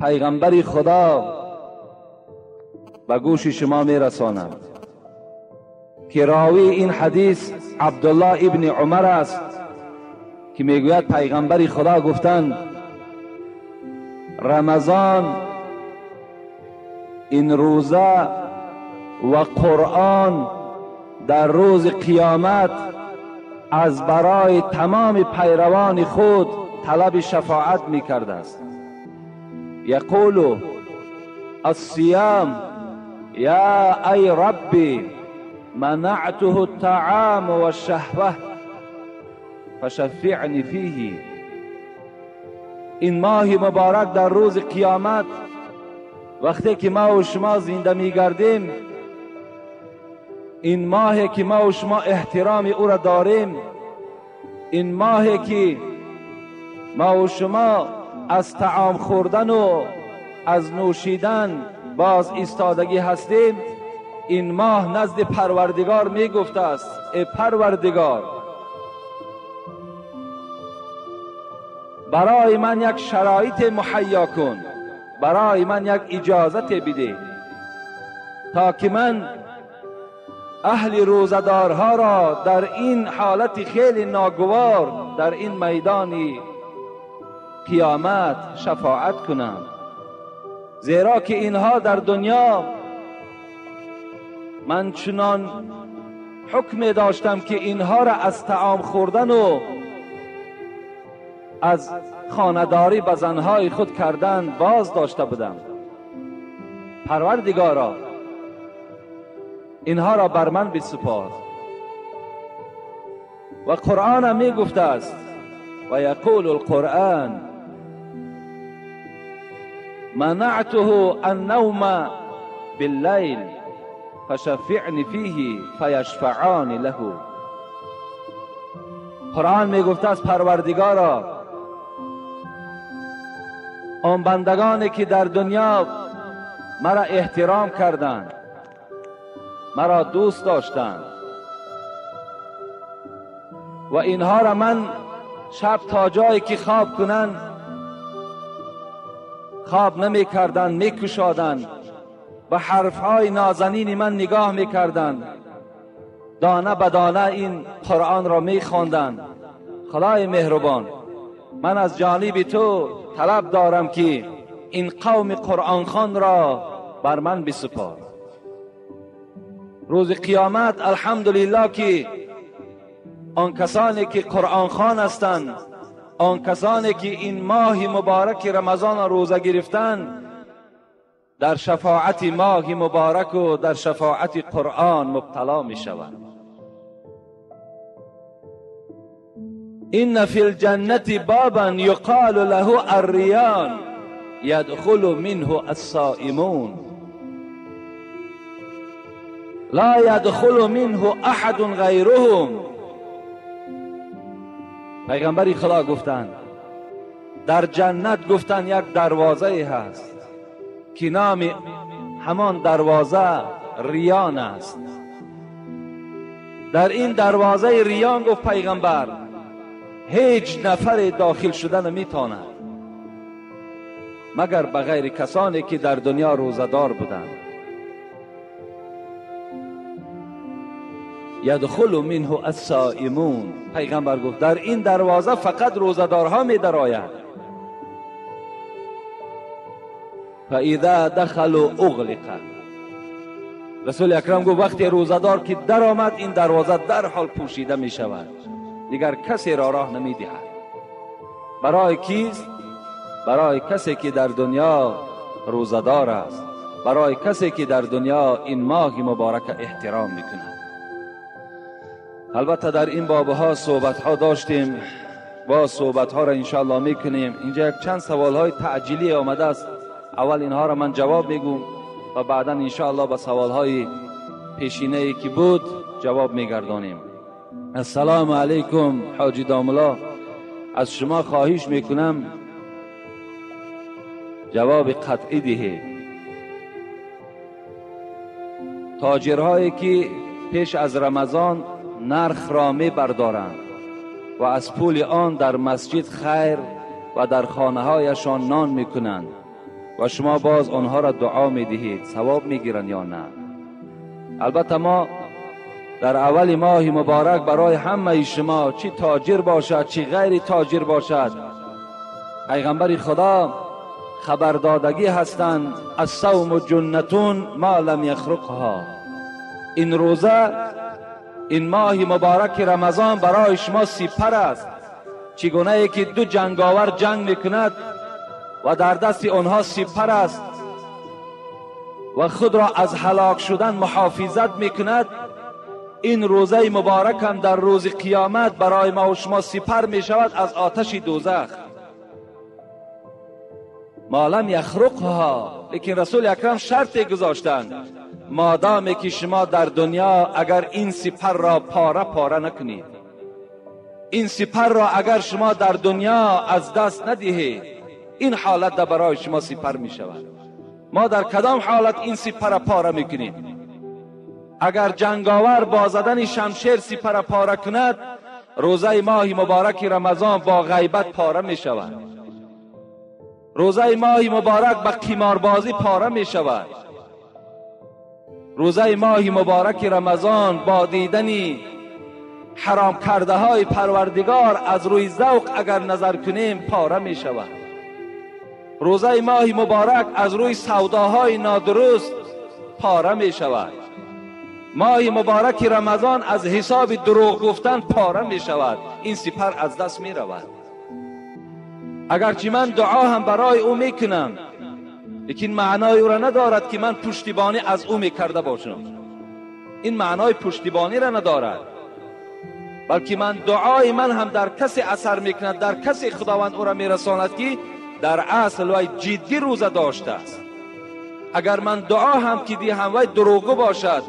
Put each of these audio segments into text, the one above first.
پیغمبر خدا به گوش شما میرساند که راوی این حدیث عبدالله ابن عمر است که میگوید پیغمبر خدا گفتند رمضان، این روزه و قرآن در روز قیامت از برای تمام پیروان خود طلب شفاعت میکرده است. یقول الصیام یا ای ربی منعته الطعام والشهوه فشفعنی فیه. این ماه مبارک در روز قیامت وقتی که ما و شما زنده میگردیم، این ماهی که ما و شما احترام او را داریم، این ماهی که ما و شما از طعام خوردن و از نوشیدن باز ایستادگی هستیم، این ماه نزد پروردگار می گفته است ای پروردگار، برای من یک شرایط مهیا کن، برای من یک اجازت بده تا که من اهل روزدارها را در این حالت خیلی ناگوار در این میدان قیامت شفاعت کنم. زیرا که اینها در دنیا من چنان حکم داشتم که اینها را از طعام خوردن و از خانه‌داری به زنهای خود کردن باز داشته بودم. پروردگارا اینها را بر من بسپار. و قرآن می گفته است و یقول القرآن منعته النوم باللیل فشفعنی فیه فیشفعان له. قرآن می گفته است پروردگارا آن بندگانی که در دنیا مرا احترام کردند، مرا دوست داشتند و اینها را من شب تا جایی که خواب کنند خواب نمی کردند، می کشادند، به حرفهای نازنین من نگاه می کردند، دانه به دانه این قرآن را می خواندند. خدای مهربان، من از جانب تو طلب دارم که این قوم قرآن خوان را بر من بسپار. روز قیامت الحمدلله که آن کسانی که قرآن خوان هستند، آن کسانی که این ماه مبارک رمضان روزه گرفتند، در شفاعت ماه مبارک و در شفاعت قرآن مبتلا می شوند. این فی الجنة بابا یقال له الریان یدخل منه الصائمون لا یدخل منه احد غیرهم. پیغمبر خدا گفتند در جنت گفتند یک دروازه هست که نام همان دروازه ریان است. در این دروازه ریان گفت پیغمبر هیچ نفر داخل شدن نمیتواند مگر بغیر کسانی که در دنیا روزدار بودند. یدخل منه الصائمون. پیغمبر گفت در این دروازه فقط روزدارها می درآیند. فاذا دخلوا اغلق. رسول اکرم گفت وقتی روزدار که در آمد این دروازه در حال پوشیده می شود، دیگر کسی را راه نمی دهد. برای کیست؟ برای کسی که در دنیا روزدار است، برای کسی که در دنیا این ماه مبارک احترام میکند. البته در این بابها صحبت ها داشتیم، با صحبت ها را انشاءالله میکنیم. اینجا یک چند سوال های تعجیلی آمده است، اول اینها را من جواب میگم و بعدا انشاءالله به سوال های پیشینه ای که بود جواب میگردانیم. السلام علیکم حاجی داملا، از شما خواهش میکنم جواب قطعی دهید. تاجرهایی که پیش از رمضان نرخ را می بردارند و از پول آن در مسجد خیر و در خانه هایشان نان میکنند و شما باز آنها را دعا میدهید، ثواب میگیرند یا نه؟ البته ما در اول ماه مبارک برای همه شما، چی تاجر باشد چی غیر تاجر باشد، پیغمبر خدا خبردادگی هستند: الصوم جنتون ما لم یخرقها. این روزه، این ماه مبارک رمضان برای شما سپر است، چگونه ای که دو جنگاور جنگ میکند و در دست آنها سپر است و خود را از هلاک شدن محافظت میکند، این روزه مبارک هم در روز قیامت برای ما و شما سپر میشود از آتش دوزخ. ما لم یخرقها. لیکن رسول اکرم شرطی گذاشتند: مادامی که شما در دنیا اگر این سپر را پاره پاره نکنید، این سپر را اگر شما در دنیا از دست ندهید، این حالت در برای شما سپر می شود. ما در کدام حالت این سپر پاره میکنیم؟ اگر جنگاور با زدن شمشیر سپر پاره کند، روزه ماه مبارک رمضان با غیبت پاره می شود. روزه ماه مبارک با قماربازی پاره می شود. روزه ماه مبارک رمضان با دیدنی حرام کرده های پروردگار از روی ذوق اگر نظر کنیم پاره می شود. روزه ماه مبارک از روی سوداهای نادرست پاره می شود. ماه مبارک رمضان از حساب دروغ گفتن پاره می شود. این سپر از دست می رود. اگرچه من دعا هم برای او میکنم، لیکن معنای او را ندارد که من پشتیبانی از او میکرده باشم. این معنای پشتیبانی را ندارد، بلکه من دعای من هم در کسی اثر میکند، در کسی خداوند او را میرساند که در اصل وی جدی روزه داشته است. اگر من دعا هم که دی هم وی دروغگو باشد،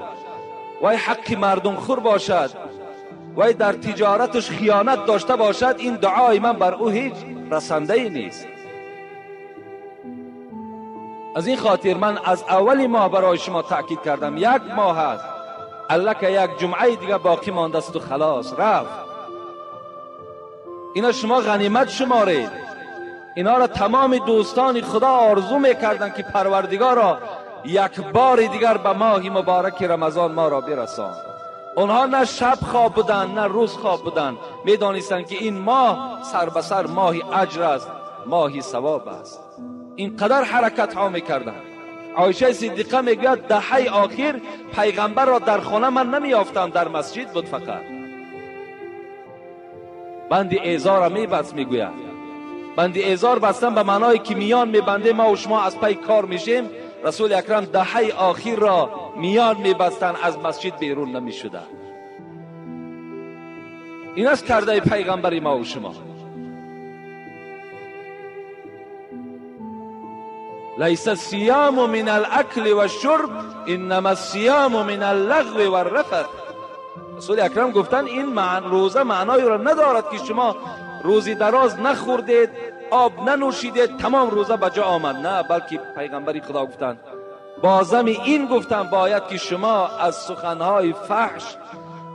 وی حق مردم خور باشد، وی در تجارتش خیانت داشته باشد، این دعای من بر او هیچ رسنده ای نیست. از این خاطر من از اول ماه برای شما تأکید کردم: یک ماه هست، الک یک جمعه دیگه باقی مانده است و خلاص رفت. اینا شما غنیمت شمارید. اینا را تمام دوستان خدا آرزو میکردن که پروردگارا یک بار دیگر به ماه مبارک رمضان ما را برسان. اونها نه شب خواب بودن نه روز خواب بودن، میدانستند که این ماه سر به سر ماهی اجر است، ماهی ثواب است. اینقدر حرکت ها میکردن. عایشه صدیقه میگوید دهه آخر پیغمبر را در خانه من نمیافتم، در مسجد بود فقط. بند ایزار را میبست. میگوید بند ایزار بستن به معنای که میان میبنده ما و شما از پای کار میشیم. رسول اکرم دهه آخر را میان میبستن، از مسجد بیرون نمیشده. این است کرده پیغمبر ما و شما. لیس الصیام من الاکل و الشرب انما الصیام من اللغو و الرفث. رسول اکرم گفتن این روزه معنای را ندارد که شما روزی دراز نخوردید، آب ننوشیدید، تمام روزه بجا آمد. نه، بلکه پیغمبری خدا گفتن، بازم این گفتن باید که شما از سخنهای فحش،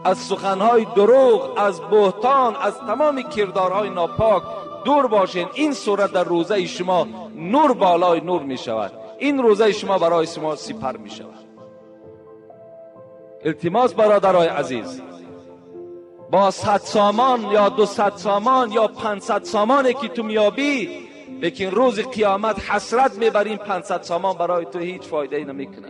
از سخنهای دروغ، از بهتان، از تمام کردارهای ناپاک دور باشین. این صورت در روزه شما نور بالای نور می شود. این روزه شما برای شما سپر می شود. التماس برادرای عزیز، با 100 سامان یا 200 سامان یا 500 سامانی که تو میابی، لیکن روز قیامت حسرت میبرین 500 سامان برای تو هیچ فایده نمیکنه.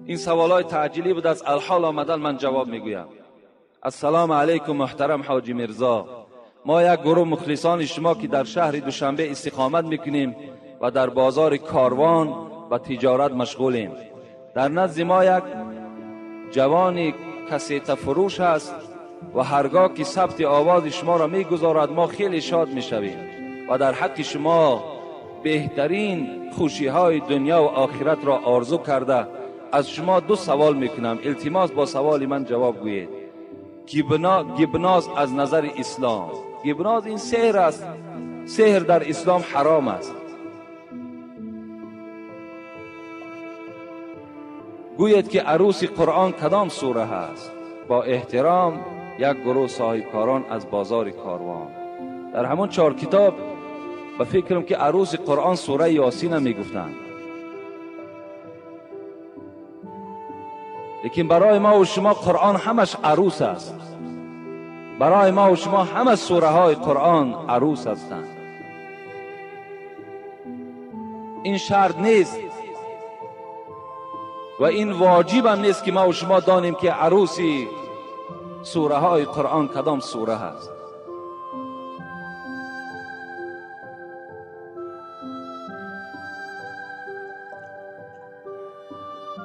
این سوالای تعجیلی بود، از الحال آمدن من جواب میگویم. السلام علیکم محترم حاجی مرزا، ما یک گروه مخلصان شما که در شهر دوشنبه استقامت میکنیم و در بازار کاروان و تجارت مشغولیم. در نزد ما یک جوانی کسیت فروش است و هرگاه که ثبت آواز شما را میگذارد ما خیلی شاد میشویم و در حق شما بهترین خوشی های دنیا و آخرت را آرزو کرده از شما 2 سوال میکنم. التماس با سوال من جواب گویید. گبناز از نظر اسلام، گبناز این سحر است. سحر در اسلام حرام است. گوید که عروس قرآن کدام سوره هست. با احترام یک گروه صاحبکاران از بازار کاروان در همون 4 کتاب به فکرم که عروس قرآن سوره یاسین می گفتند، لیکن برای ما و شما قرآن همش عروس است. برای ما و شما همه سوره های قرآن عروس هستند. این شرط نیست و این واجب هم نیست که ما و شما دانیم که عروسی سوره های قرآن کدام سوره هست.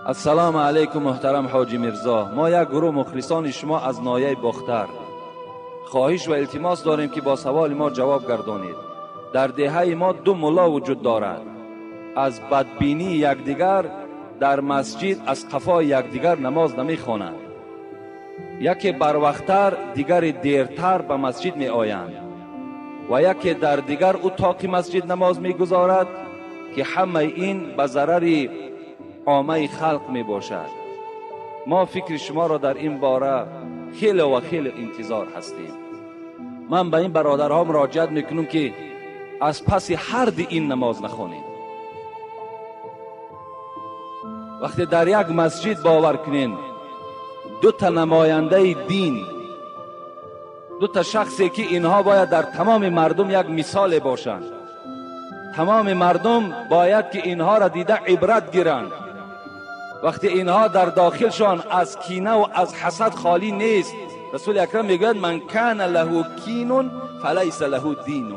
السلام علیکم محترم حاجی مرزا. ما یک گروه مخلصان شما از ناحیه باختر خواهش و التماس داریم که با سوال ما جواب گردانید. در دهه ما 2 ملا وجود دارد. از بدبینی یکدیگر در مسجد از قفای یکدیگر نماز نمی خوانند. یکی بروقتر دیگر دیرتر به مسجد می آیند و یکی در دیگر اتاق مسجد نماز می گذارد که همه این به ضرر عامه خلق می باشد. ما فکر شما را در این باره خیلی و خیلی انتظار هستیم. من به این برادرها مراجعت میکنم که از پس حرد این نماز نخوانید. وقتی در یک مسجد باور کنین 2 تا نماینده دین، 2 تا شخصی که اینها باید در تمام مردم یک مثال باشند، تمام مردم باید که اینها را دیده عبرت گیرند. وقتی اینها در داخلشان از کینه و از حسد خالی نیست، رسول اکرم میگوید من کان له کین فلیس له دین.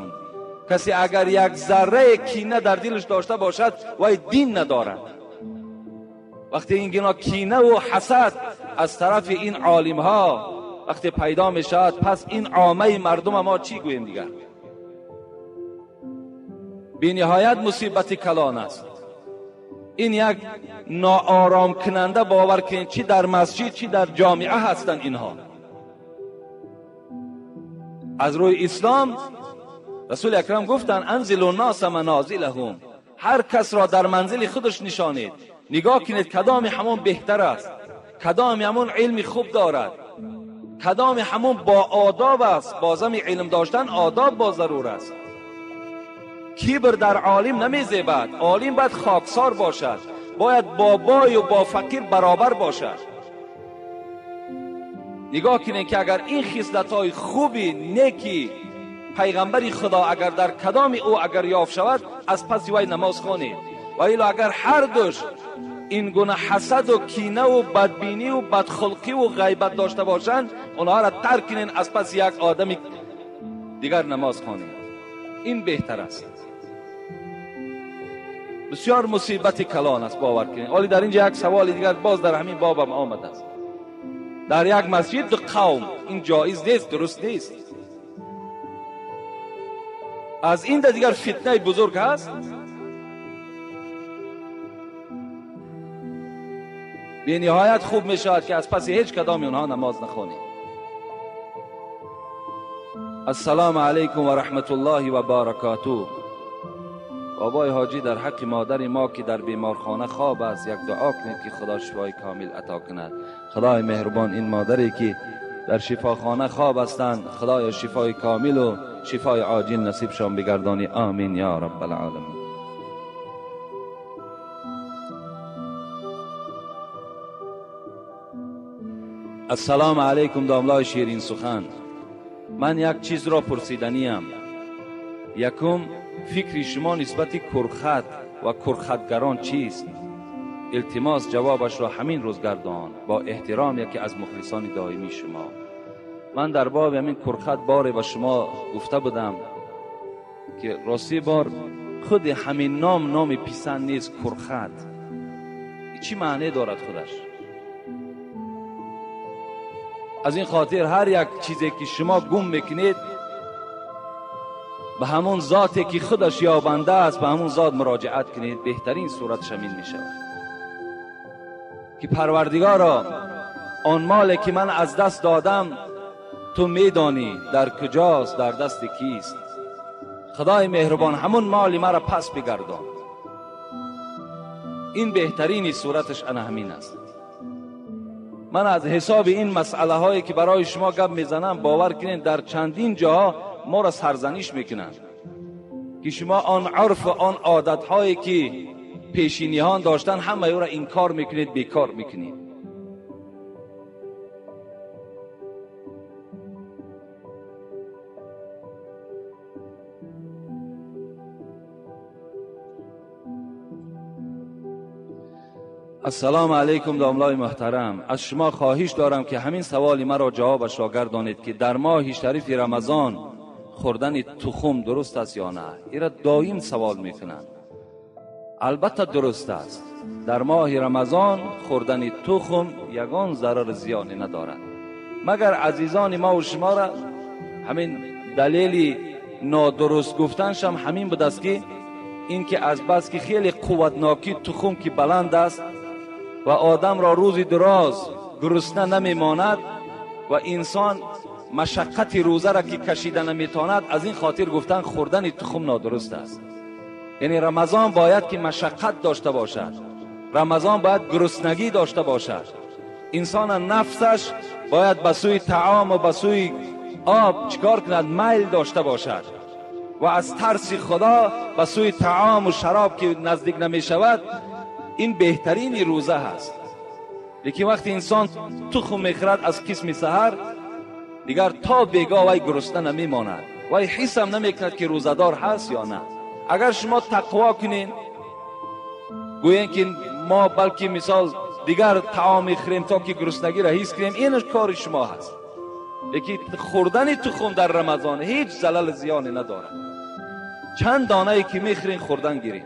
کسی اگر یک ذره کینه در دلش داشته باشد وای دین ندارد. وقتی این گنا کینه و حسد از طرف این عالم ها وقتی پیدا می شود، پس این عامه مردم ما چی گوییم دیگر؟ بی نهایت مصیبت کلان است. این یک ناآرام کننده باور کنید چی در مسجد چی در جامعه هستند. اینها از روی اسلام رسول اکرم گفتن انزلوا الناس منازلهم، هر کس را در منزل خودش نشانید. نگاه کنید کدام همون بهتر است، کدام همون علم خوب دارد، کدام همون با آداب است. بازم علم داشتن آداب با ضرور است. کبر در عالم نمیزیبد. عالم باید خاکسار باشد، باید با بای و با فقیر برابر باشد. نگاه کنید که اگر این خصلت‌های خوبی نیکی پیغمبر خدا اگر در کدام او اگر یافت شود، از پس وی نماز خوانید. و الا اگر هر دوش این گونه حسد و کینه و بدبینی و بدخلقی و غیبت داشته باشند، اونها را ترک کنین، از پس یک آدم دیگر نماز خوانید. این بهتر است. بسیار مصیبت کلان است باور کنید. ولی در اینجا یک سوال دیگر باز در همین بابم آمده است. در یک مسجد 2 قوم، این جایز نیست، درست نیست. از این دیگر فتنه بزرگ هست. به نهایت خوب می شود که از پس هیچ کدام اونها نماز نخوانید. السلام علیکم و رحمت الله و بارکاته. بابای حاجی در حق مادر ما که در بیمارخانه خواب است یک دعا کنید که خدا شفای کامل عطا کند. خدای مهربان این مادری که در شفاخانه خواب هستند، خدای شفای کامل و شفای عاجل نصیب شان بگردانی. آمین یا رب العالمین. السلام علیکم داملای شیرین سخن. من یک چیز را پرسیدنیم. یکم فکر شما نسبت کرخط و کرخطگران چیست؟ التماس جوابش را همین روز گردان. با احترام یکی از مخلصان دائمی شما. من در باب همین کرخط باره با شما گفته بودم که راستی بار خود همین نام پسند نیست. کرخط چی معنی دارد خودش؟ از این خاطر هر یک چیزی که شما گم میکنید به همون ذاتی که خودش یابنده است، به همون ذات مراجعت کنید، بهترین صورت شامل می شود. که پروردگارا آن مالی که من از دست دادم تو میدانی در کجاست، در دست کیست. خدای مهربان همون مالی مرا پس بگردان. این بهترین صورتش انا همین است. من از حساب این مسئله هایی که برای شما گپ میزنم باور کنین در چندین جاها ما را سرزنش میکنن که شما آن عرف و آن عادت هایی که پیشینیان داشتن همه او را انکار میکنید، بیکار میکنید. السلام علیکم داملای محترم، از شما خواهش دارم که همین سوالی مرا جوابش را گردانید که در ماه شریف رمضان خوردن تخم درست است یا نه؟ ایرا دائم سوال میکنن. البته درست است، در ماه رمضان خوردن تخم یگان ضرر زیانی ندارد، مگر عزیزان ما و شما را همین دلیل نادرست گفتنش هم همین بود است که این که از بس که خیلی قوتناکی تخم که بلند است و آدم را روزی دراز گرسنه نمیماند و انسان مشقت روزه را که کشیده نمیتواند، از این خاطر گفتن خوردن تخم نادرست است. یعنی رمضان باید که مشقت داشته باشد، رمضان باید گرسنگی داشته باشد، انسان نفسش باید به سوی طعام و به سوی آب چیکار کند؟ میل داشته باشد و از ترس خدا به سوی طعام و شراب که نزدیک نمی شود. این بهترین روزه هست. لیکن وقتی انسان تخم میخورد از قسم سحر، دیگر تا بیگاه وی گرسنه نمیماند، وی حس هم نمیکند که روزدار هست یا نه. اگر شما تقوا کنین گویین که ما بلکه مثال دیگر طعام میخوریم تا که گرسنگی را حس کنیم، اینش کار شما هست. لیکن خوردن تخم در رمضان هیچ زلال زیانی ندارد. چند دانه ای که میخورین خوردن گیرین.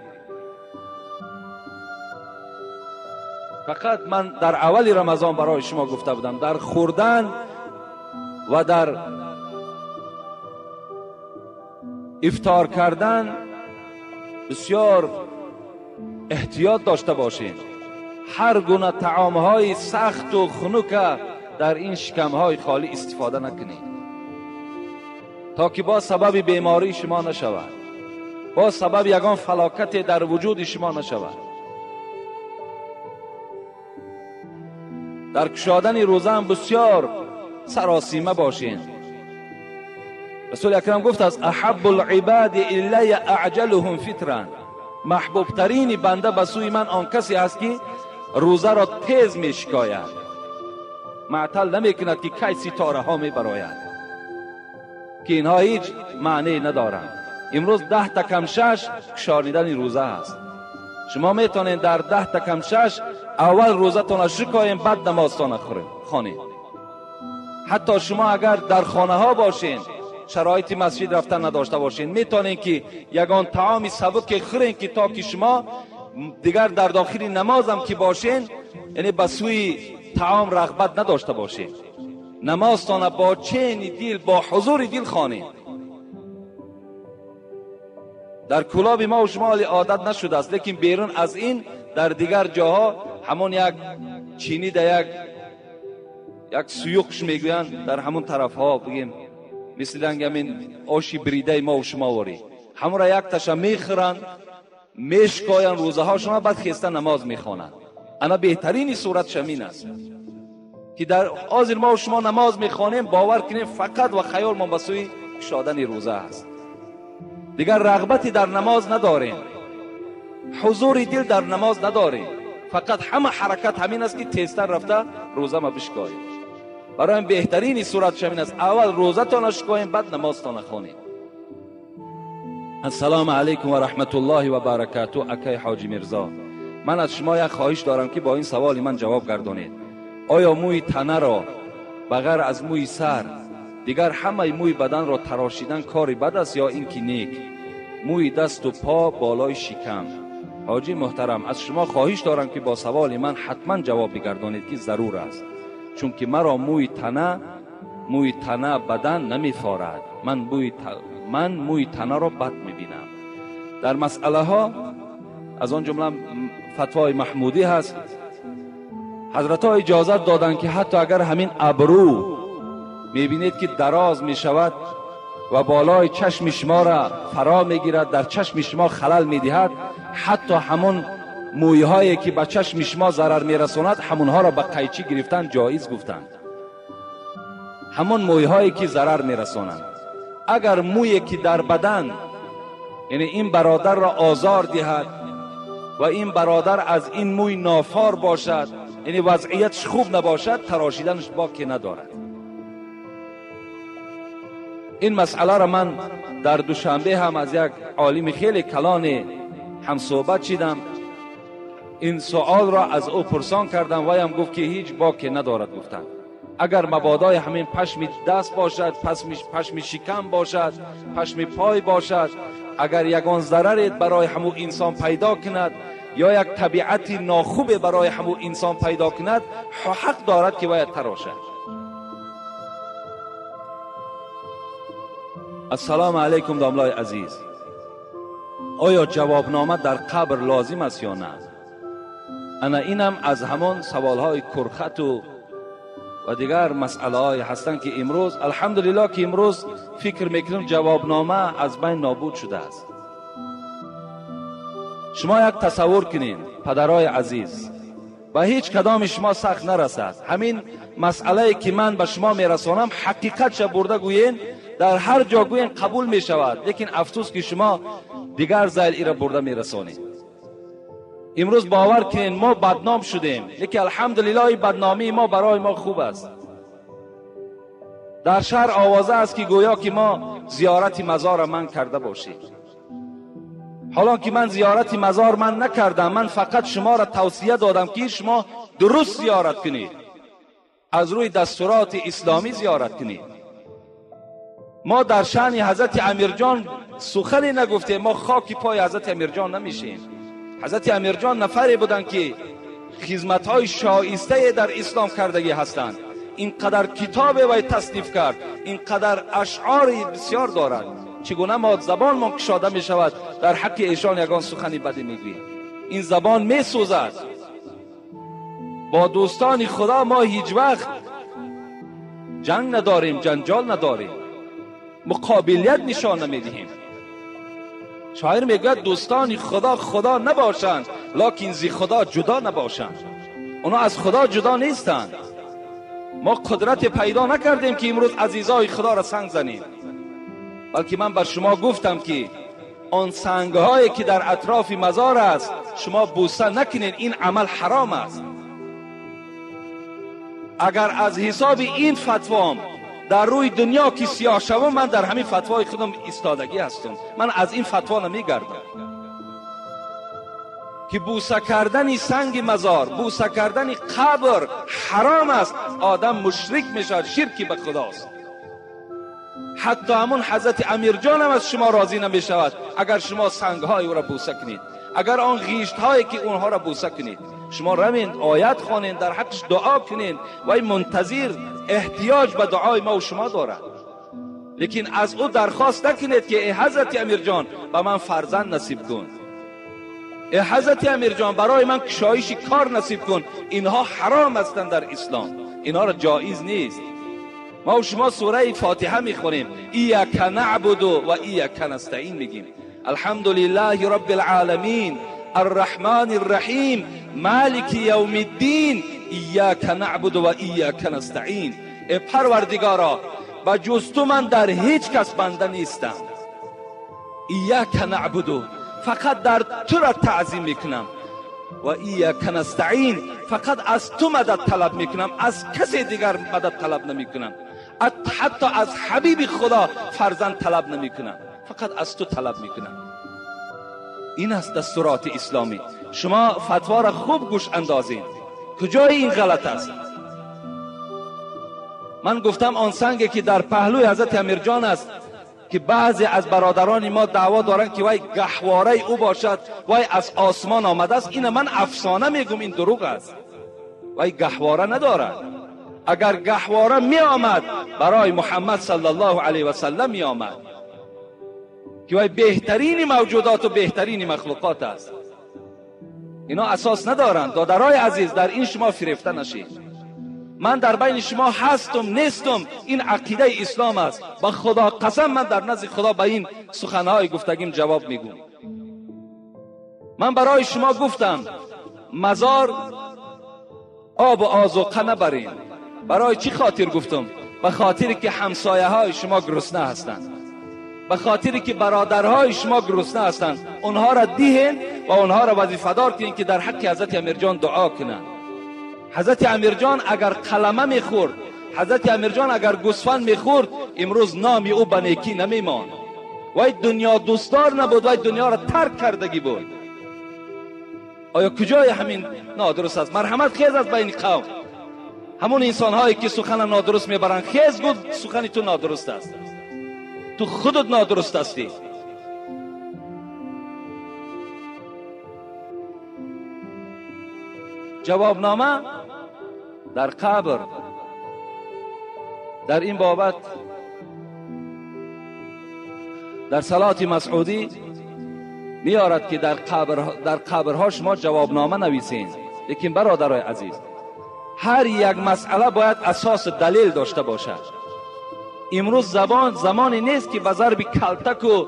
فقط من در اول رمضان برای شما گفته بودم در خوردن و در افطار کردن بسیار احتیاط داشته باشین. هر گونه طعام‌های سخت و خنک در این شکم‌های خالی استفاده نکنید تا که با سبب بیماری شما نشود، با سبب یگان فلاکت در وجود شما نشود. در کشادن روزه هم بسیار سراسیمه باشین. رسول اکرم گفت است احب العباد الی اعجلهم فطرا، محبوب ترین بنده به سوی من آن کسی است که روزه را تیز می شکاید، معطل نمی کند که کی ستاره ها می براید، که اینها هیچ معنی ندارند. امروز 10 تا کم 6 کشانیدن روزه است. شما میتونید در 10 تا کم 6 اول روزه تان شکاییم، بعد نماز تان خوانید. حتی شما اگر در خانه ها باشین، شرایط مسجد رفتن نداشته باشین، میتونین که یگان طعام سبک خورین که تا که شما دیگر در داخل نماز هم که باشین، یعنی به سوی طعام رغبت نداشته باشین. نماز تان با چین دل، با حضور دل خوانید. در کلاب ما و شما عادت نشده است، لیکن بیرون از این در دیگر جاها همون یک چینی در یک سیوکش میگویند در همون طرف ها، بگیم مثل همین آشی بریده ما و شما واری، همون را یک تشا میخورند، میشکاین روزه ها شما، بعد خیسته نماز میخوانند. انا بهترین صورت شمین است که در حاضر ما و شما نماز میخوانیم، باور کنیم فقط و خیال ما به سوی کشادن روزه است. دیگر رغبتی در نماز نداریم، حضور دل در نماز نداریم، فقط همه حرکت همین است که تیزتر رفته روزه ما بشکاییم. برای این بهترین صورت شمین است اول روزه تان شکاییم، بعد نماز تان خوانیم. السلام علیکم و رحمت الله و برکاته. اکای حاجی مرزا، من از شما یک خواهش دارم که با این سوال من جواب گردانید. آیا موی تنه را بغیر از موی سر دیگر همه موی بدن را تراشیدن کاری بد است یا این که نیک؟ موی دست و پا بالای شکم. حاجی محترم، از شما خواهش دارم که با سوال من حتما جواب بگردانید که ضرور است، چون که مرا موی تنه بدن نمیفارد. من موی تنه را بد میبینم. در مسئله ها از آن جمله فتوای محمودی هست، حضرت ها اجازت دادن که حتی اگر همین ابرو میبینید که دراز میشود و بالای چشم شما را فرا میگیرد، در چشم شما خلل میدهد، حتی همون مویهایی که به چشم شما ضرر میرساند همونها را به قیچی گرفتن جایز گفتند. همون مویهایی که ضرر میرسانند. اگر مویی که در بدن یعنی این برادر را آزار دهد و این برادر از این موی نافار باشد، یعنی وضعیتش خوب نباشد، تراشیدنش باکی ندارد. این مسئله را من در دوشنبه هم از یک عالم خیلی کلان هم صحبت شدم. این سوال را از او پرسان کردم و هم گفت که هیچ باکی ندارد. گفتم اگر مبادای همین پشم دست باشد، پشم شکم باشد، پشم پای باشد، اگر یگان ضرری برای همون انسان پیدا کند یا یک طبیعت ناخوب برای همون انسان پیدا کند، حق دارد که باید تراشد. السلام علیکم داملای عزیز، آیا جوابنامه در قبر لازم است یا نه؟ انا اینم از همان سوالهای کرخت و دیگر مسئله های هستند که امروز الحمدلله که امروز فکر میکنم جوابنامه از بین نابود شده است. شما یک تصور کنین پدرای عزیز، و هیچ کدام شما سخت نرسد. همین مسئله که من به شما میرسانم حقیقت برده گوین، در هر جا گوین قبول می شود، لیکن افسوس که شما دیگر زیل ای را برده میرسانید. امروز باور کنین ما بدنام شدیم، لیکن الحمدلله این بدنامی ما برای ما خوب است. در شهر آوازه است که گویا که ما زیارت مزار من کرده باشیم. حالا که من زیارت مزار من نکردم، من فقط شما را توصیه دادم که شما درست زیارت کنید، از روی دستورات اسلامی زیارت کنید. ما در شأن حضرت امیرجان سخنی نگفتیم، ما خاک پای حضرت امیرجان نمیشیم. حضرت امیرجان نفری بودند که خدمت‌های شایسته در اسلام کردگی هستند. اینقدر کتاب وی تصنیف کرد، اینقدر اشعار بسیار دارد، چگونه ما زبان ما کشاده می شود در حق ایشان یگان سخنی بدی میگوییم. این زبان می سوزد. با دوستان خدا ما هیچ وقت جنگ نداریم، جنجال نداریم، مقابلیت نشان نمیدهیم. شاعر میگه دوستان خدا خدا نباشند، لکن زی خدا جدا نباشند. اونا از خدا جدا نیستند. ما قدرت پیدا نکردیم که امروز عزیزای خدا را سنگ زنیم، بلکه من بر شما گفتم که آن سنگهایی که در اطراف مزار است شما بوسه نکنید، این عمل حرام است. اگر از حساب این فتوام در روی دنیا که سیاه شوم، من در همین فتوای خودم ایستادگی هستم. من از این فتوا نمیگردم که بوسه کردن سنگ مزار، بوسه کردن قبر حرام است. آدم مشرک میشد، شرکی به خداست. حتی همون حضرت امیرجان هم از شما راضی نمی شود اگر شما سنگهای او را بوسه کنید، اگر آن غیشت هایی که اونها را بوسه کنید. شما روید آیت خوانید، در حقش دعا کنید و این منتظر احتیاج به دعای ما و شما دارد. لیکن از او درخواست نکنید که ای حضرت امیرجان به من فرزند نصیب کن، ای حضرت امیرجان برای من کشایش کار نصیب کن. اینها حرام هستند در اسلام، اینها را جایز نیست. ما و شما سوره فاتحه میخونیم، ایاک نعبد و ایاک نستعین، میگیم الحمدلله رب العالمین الرحمن الرحیم مالک یوم الدین ایاک نعبد و ایاک نستعین. ای پروردگارا با جز تو من در هیچ کس بنده نیستم. ایاک نعبد، فقط در تو را تعظیم میکنم، و ایاک نستعین، فقط از تو مدد طلب میکنم، از کسی دیگر مدد طلب نمیکنم. حتی از حبیب خدا فرزند طلب نمیکنم، فقط از تو طلب میکنم. این است دستورات اسلامی. شما فتوا را خوب گوش اندازین، کجای این غلط است. من گفتم آن سنگی که در پهلوی حضرت امیرجان است که بعضی از برادران ما دعوا دارند که وای گهواره او باشد، وای از آسمان آمده است. این من افسانه میگم، این دروغ است. وای گهواره ندارد. اگر گهواره می آمد برای محمد صلی الله علیه و سلم می آمد که وای بهترین موجودات و بهترین مخلوقات است. اینا اساس ندارند. دادرای عزیز، در این شما فریفته نشید. من در بین شما هستم نیستم، این عقیده اسلام است. با خدا قسم من در نزد خدا به این سخنهای گفتگیم جواب میگم. من برای شما گفتم مزار آب و آذوقه نبرین. برای چی خاطر گفتم؟ به خاطری که همسایه های شما گرسنه هستند، به خاطری که برادرهای شما گرسنه هستند. اونها را دیهین و اونها را وظیفه‌دار کنین که در حق حضرت امیرجان دعا کنند. حضرت امیرجان اگر قلمه میخورد، حضرت امیرجان اگر گوسفند میخورد، امروز نامی او به نیکی نمیمان. وای دنیا دوستدار نبود، وای دنیا را ترک کردگی بود. آیا کجای همین نادرست است؟ مرحمت خیز است بین قوم. همون انسان هایی که سخن نادرست میبرند، خیز گفت سخن تو نادرست است، تو خودت نادرست هستی. جوابنامه در قبر در این بابت در صلات مسعودی میارد که در قبرها شما جوابنامه نویسین. لیکن برادرای عزیز، هر یک مسئله باید اساس دلیل داشته باشد. امروز زمانی نیست که به ضرب کلتک و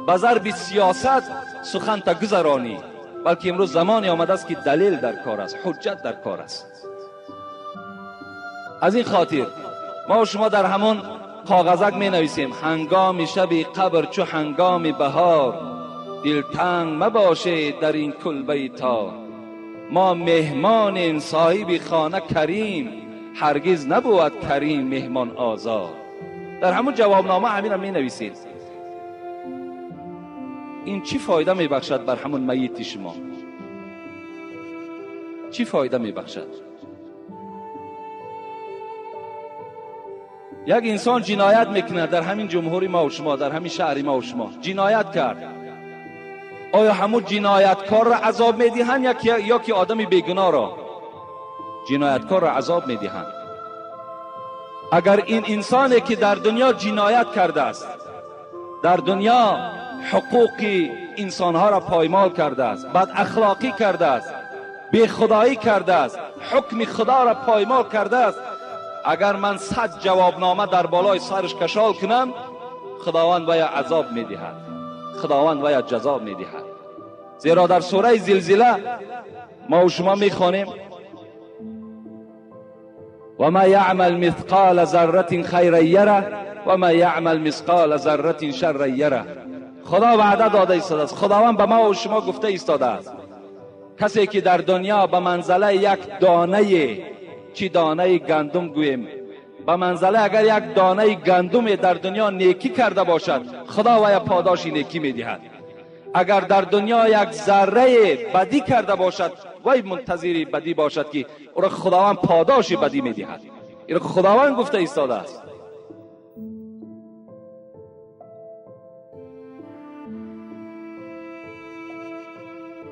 به ضرب سیاست سخن تا گذرانی، بلکه امروز زمانی آمده است که دلیل در کار است، حجت در کار است. از این خاطر ما و شما در همون کاغذک می نویسیم: هنگام شب قبر چو هنگام بهار، دلتنگ مباشه در این کلبه تار. ما مهمان صاحب خانه کریم، هرگز نبود کریم مهمان آزار. در همون جوابنامه همین هم می نویسید. این چی فایده می بخشد بر همون میت شما؟ چی فایده می بخشد؟ یک انسان جنایت میکنه در همین جمهوری ما و شما، در همین شهری ما و شما جنایت کرد. آیا همون جنایتکار را عذاب میدهند یا که آدم بیگناه را؟ جنایتکار را عذاب میدهند. اگر این انسانی که در دنیا جنایت کرده است، در دنیا حقوق انسانها را پایمال کرده است، بد اخلاقی کرده است، بی خدایی کرده است، حکم خدا را پایمال کرده است، اگر من 100 جوابنامه در بالای سرش کشال کنم، خداوند وی عذاب میدهد، خداوند وی جزا میدهد. زیرا در سوره زلزله ما و شما میخوانیم: و ما یعمل مثقال ذره خیرا یره و ما یعمل مثقال ذره شرا یره. خدا وعده داده است، خداوند به ما و شما گفته ایستاده است: کسی که در دنیا به منزله یک دانه، چی دانه گندم گویم، به منزله اگر یک دانه گندم در دنیا نیکی کرده باشد، خدا وی پاداش نیکی میدهد. اگر در دنیا یک ذره بدی کرده باشد، وی منتظر بدی باشد که او را خداوند پاداش بدی میدهد. این را خداوند گفته ایستاده است.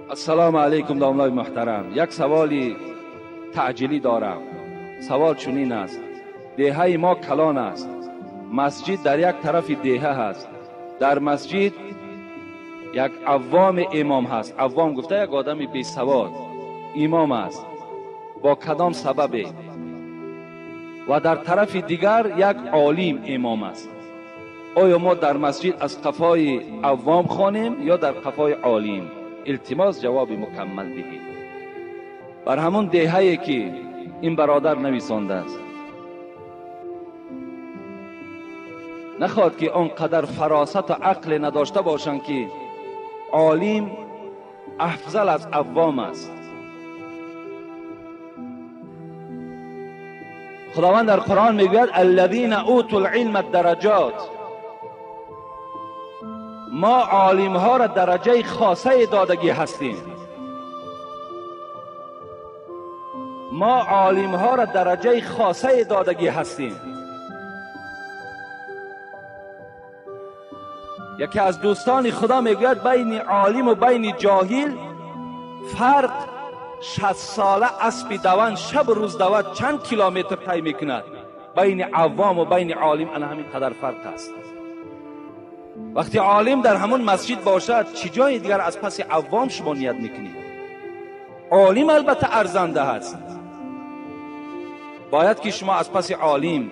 السلام علیکم دامنای محترم. یک سوالی تعجیلی دارم. سوال چنین است: دیهه ما کلان است، مسجد در یک طرف دیهه هست، در مسجد یک عوام امام هست. عوام گفته یک آدم بی سواد امام است، با کدام سببه؟ و در طرف دیگر یک عالم امام است. آیا ما در مسجد از قفای عوام خوانیم یا در قفای عالم؟ التماس جواب مکمل دهید. بر همون دیهه‌ای که این برادر نویسانده است، نخواد که آنقدر فراست و عقل نداشته باشند که عالم افضل از عوام است. خداوند در قرآن میگوید: الذین اوتوا العلم درجات. ما عالم ها را درجه خاصه دادگی هستیم. ما عالم ها را درجه خاصه دادگی هستیم. یکی از دوستان خدا میگوید بین عالم و بین جاهل فرق 60 ساله اسب دوان شب روز دوان چند کیلومتر طی میکند. بین عوام و بین عالم انا همین قدر فرق است. وقتی عالم در همون مسجد باشد، چی جای دیگر از پس عوام شما نیت میکنید؟ عالم البته ارزنده هست، باید که شما از پس عالم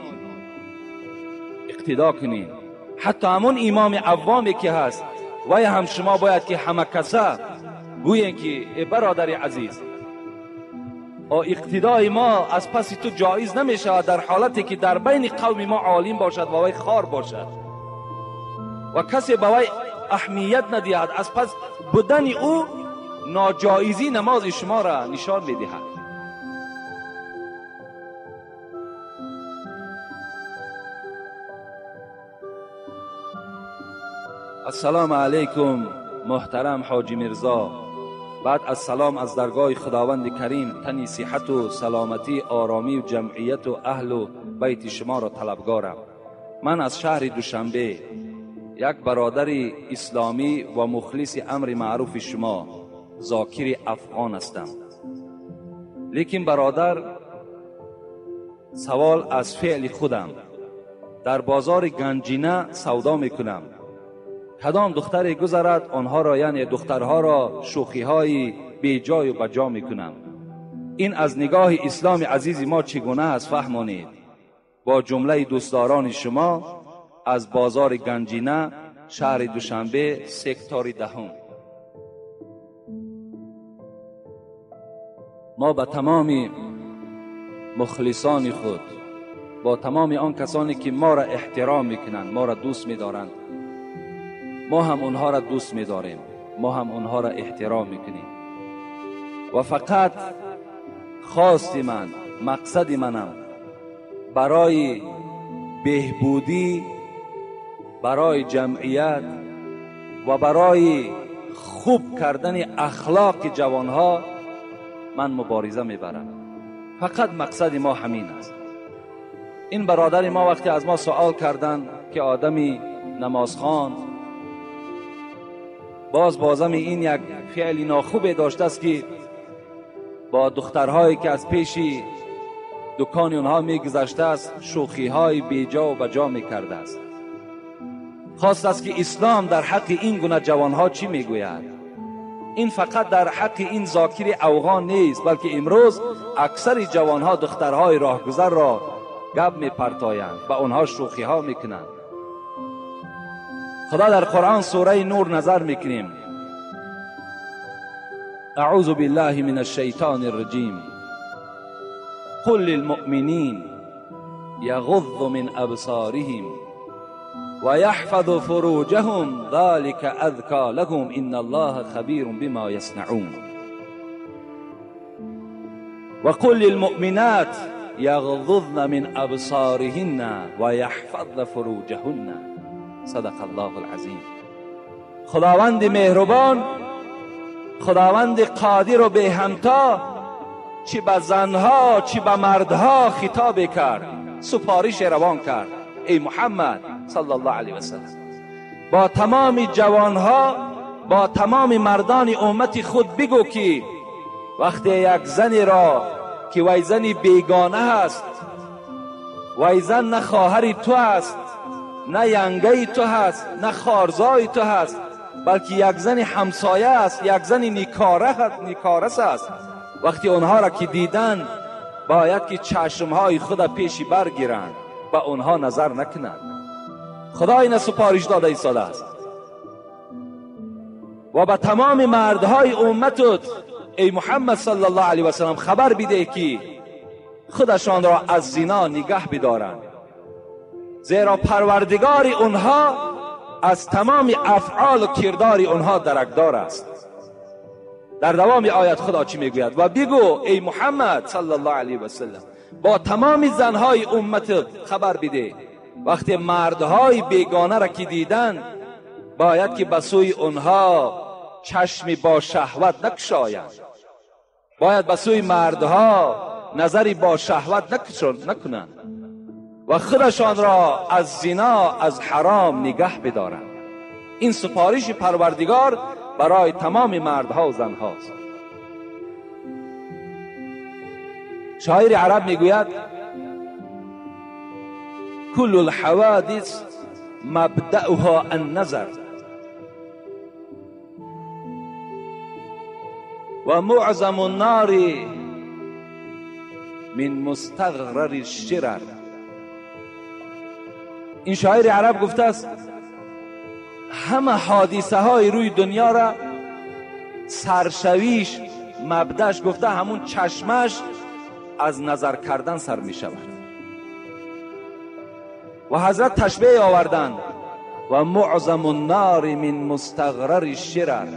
اقتدا کنید. حتی همون امام عوامی که هست، وی هم شما باید که همه کسا گویین که ای برادر عزیز، اقتدای ما از پس تو جایز نمی شود در حالتی که در بین قوم ما عالم باشد و وی خار باشد و کسی به وی اهمیت ندهد. از پس بودن او ناجایزی نماز شما را نشان می دهد. السلام علیکم محترم حاجی میرزا. بعد از سلام از درگاه خداوند کریم تنی صحت و سلامتی، آرامی و جمعیت و اهل و بیت شما را طلبگارم. من از شهر دوشنبه یک برادر اسلامی و مخلص امر معروف شما ذاکر افغان هستم. لیکن برادر، سوال از فعل خودم. در بازار گنجینه سودا میکنم. کدام دختری گذرد آنها را، یعنی دخترها را، شوخی های بی جای و بجا میکنم. این از نگاه اسلام عزیز ما چگونه است فهمانید. با جمله دوستداران شما از بازار گنجینه، شهر دوشنبه، سکتور 10. ما به تمام مخلصان خود، با تمام آن کسانی که ما را احترام میکنند، ما را دوست میدارند، ما هم اونها را دوست می‌داریم، ما هم اونها را احترام میکنیم و فقط خواست من، مقصد منم برای بهبودی، برای جمعیت و برای خوب کردن اخلاق جوانها من مبارزه میبرم. فقط مقصد ما همین است. این برادر ما وقتی از ما سوال کردند که آدمی نمازخوان بازم این یک فعلی ناخوبه داشته است که با دخترهایی که از پیش دکان اونها میگذشته است شوخی های بیجا و بجا میکرده است. خواست است که اسلام در حق این گونه جوانها چی میگوید. این فقط در حق این ذاکر افغان نیست، بلکه امروز اکثر جوانها دخترهای راهگذر را گپ میپرتایند، با اونها شوخی ها میکنند. خدا در قرآن سوره نور نظر میکنیم. اعوذ بالله من الشیطان الرجیم. قل للمؤمنین یغضوا من ابصارهم و یحفظوا فروجهم ذلك اذکى لهم ان الله خبیر بما یصنعون. و قل للمؤمنات یغضضن من ابصارهن و یحفظن فروجهن. صدق الله العظیم. خداوند مهربان، خداوند قادر و به همتا، چی به زنها چی به مردها خطاب کرد، سپارش روان کرد. ای محمد صلی الله علیه و سلم، با تمام جوانها، با تمام مردان امت خود بگو که وقتی یک زنی را که وی زنی بیگانه است، وی زن نه خواهر تو است، نه ینگه تو هست، نه خارزای تو هست، بلکه یک زن همسایه است، یک زن نیکارس است. وقتی آنها را که دیدن باید که چشمهای خود پیشی برگیرند، با آنها نظر نکنند. خدا این سپارش داده ایستاده است. و به تمام مردهای امتت ای محمد صلی الله علیه و سلم خبر بده که خودشان را از زنا نگه بدارند، زیرا پروردگار اونها از تمام افعال و کردار اونها درکدار است. در دوام آیت خدا چی میگوید؟ و بگو ای محمد صلی الله علیه و سلم با تمام زنهای امت خبر بده وقتی مردهای بیگانه را که دیدن باید که به سوی اونها چشم با شهوت نکشایند، باید به سوی مردها نظری با شهوت نکنند و خودشان را از زنا، از حرام نگه بدارند. این سپارش پروردگار برای تمام مردها و زنهاست. شاعر عرب میگوید کل الحوادث مبدأها النظر و معظم النار من مستغرر الشرر. این شاعر عرب گفته است همه حادثه های روی دنیا را سرشویش، مبدأش گفته همون چشمش از نظر کردن سر می شود. و حضرت تشبیه آوردن و معظم النار من مستغرر الشرر.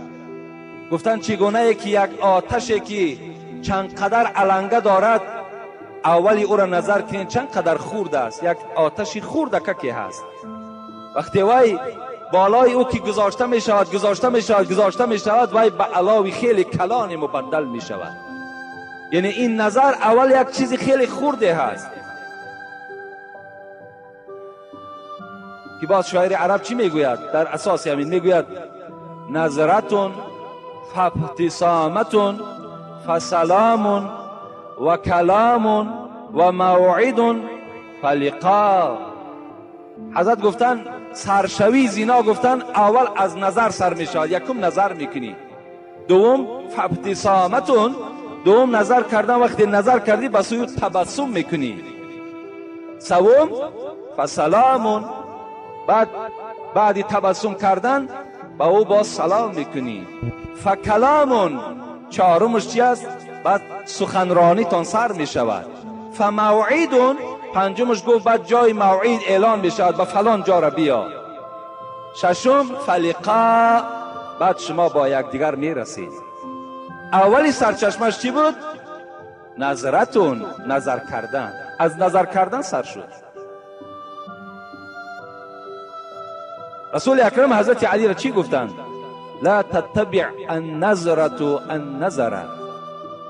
گفتن چگونه که یک آتشی که چند قدر علنگه دارد، اولی او را نظر کنین چند قدر خورد است، یک آتشی خورده که هست، وقتی وی بالای او که گذاشته می شود وی به علاوه خیلی کلان مبدل می شود. یعنی این نظر اول یک چیزی خیلی خورده هست. که باز شاعر عرب چی میگوید؟ در اساس همین میگوید نظرتون فابتسامتون فسلامون و کلامون و موعدون فلقا. حضرت گفتن سرشوی زنا گفتن اول از نظر سر میشود، یکم نظر میکنی، دوم فابتسامتون، دوم نظر کردن، وقتی نظر کردی به سوی تبسم میکنی، سوم فسلامون، بعد تبسم کردن با او با سلام میکنی، فکلامون، چهارمش چی است؟ بعد سخنرانی تان سر میشود، فموعدون، پنجمش گفت بعد جای موعد اعلان میشود به فلان جا را بیا، ششم فلقا، بعد شما با یکدیگر میرسید. اولی سرچشمش چی بود؟ نظرتون، نظر کردن، از نظر کردن سر شد. رسول اکرم حضرت علی را چی گفتند؟ لا تتبع النظرة النظرة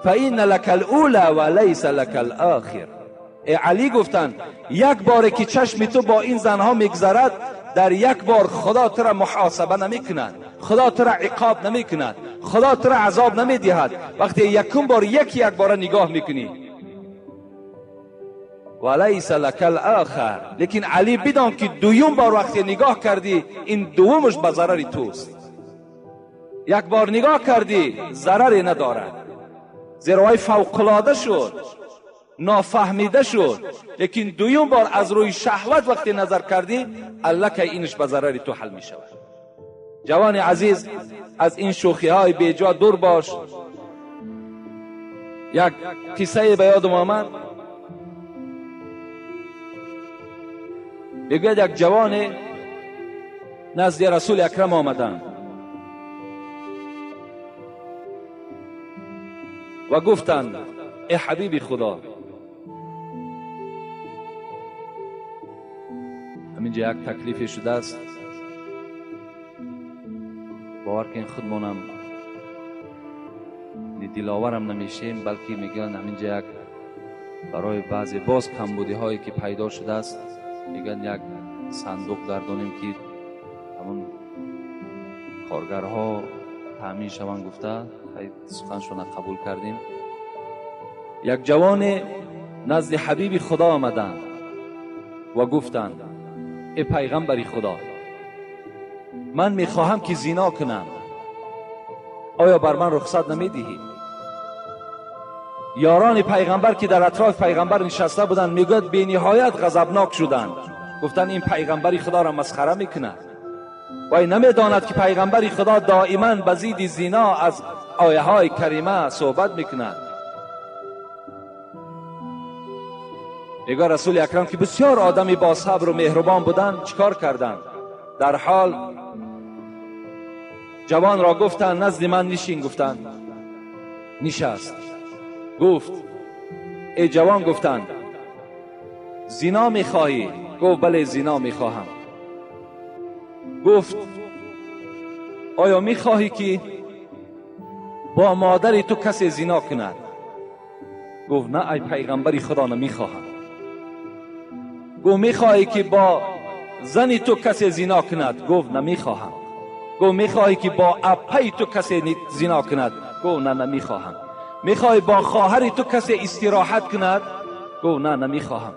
فإن لك الأولى وليس لك الآخر. ای علی گفتند یک بار که چشم تو با این زنها میگذرد، در یک بار خدا تو را محاسبه نمی کند، خدا تو را عقاب نمی کند، خدا تو را عذاب نمی دهد وقتی یکم بار یک بار نگاه میکنی. ولیس لک الاخر، لیکن علی بدان که دوم بار وقتی نگاه کردی این دومش به ضرر توست. یک بار نگاه کردی ضرری ندارد، زیرا وی فوق العاده شد، نافهمیده شد، لیکن دوم بار از روی شهوت وقتی نظر کردی الله که اینش به ضرر تو حل می شود. جوان عزیز، از این شوخی های بیجا دور باش. یک قصه به یادم آمد، بگوید یک جوان نزد رسول اکرم آمدند و گفتند ای حبیب خدا، همینجا یک تکلیفی شده است، باور کن خودمونم دلاورم نمیشیم، بلکه میگن همینجا یک برای بعضی باز کمبودی هایی که پیدا شده است میگن یک صندوق گردانیم که همون کارگرها تامین شوند. گفته خیلی سخنشون قبول کردیم. یک جوان نزد حبیب خدا آمدند و گفتند ای پیغمبری خدا، من میخواهم که زنا کنم، آیا بر من رخصت نمیدهی؟ یاران پیغمبر که در اطراف پیغمبر نشسته بودند میگوید بی نهایت غضبناک شدند، گفتند این پیغمبری خدا را مسخره میکند. وای نمیداند که پیغمبری خدا دائما به ضد زنا از آیه های کریمه صحبت میکند. میگه رسول اکرم که بسیار آدمی با صبر و مهربان بودند چیکار کردند؟ در حال جوان را گفتند نزد من نشین، گفتند نشست. گفت ای جوان، گفتند زنا میخواهی؟ گفت بله زنا میخواهم. گفت آیا میخواهی که با مادر تو کسی زنا کند؟ گفت نه ای پیغمبری خدا نمیخواهم. گفت میخواهی که با زنی تو کسی زنا کند؟ گفت نمیخواهم. گفت میخواهی که با اپی تو کسی زنا کند؟ گفت نه نمیخواهم. میخواهی با خواهری تو کسی استراحت کند؟ گفت نه نمیخواهم.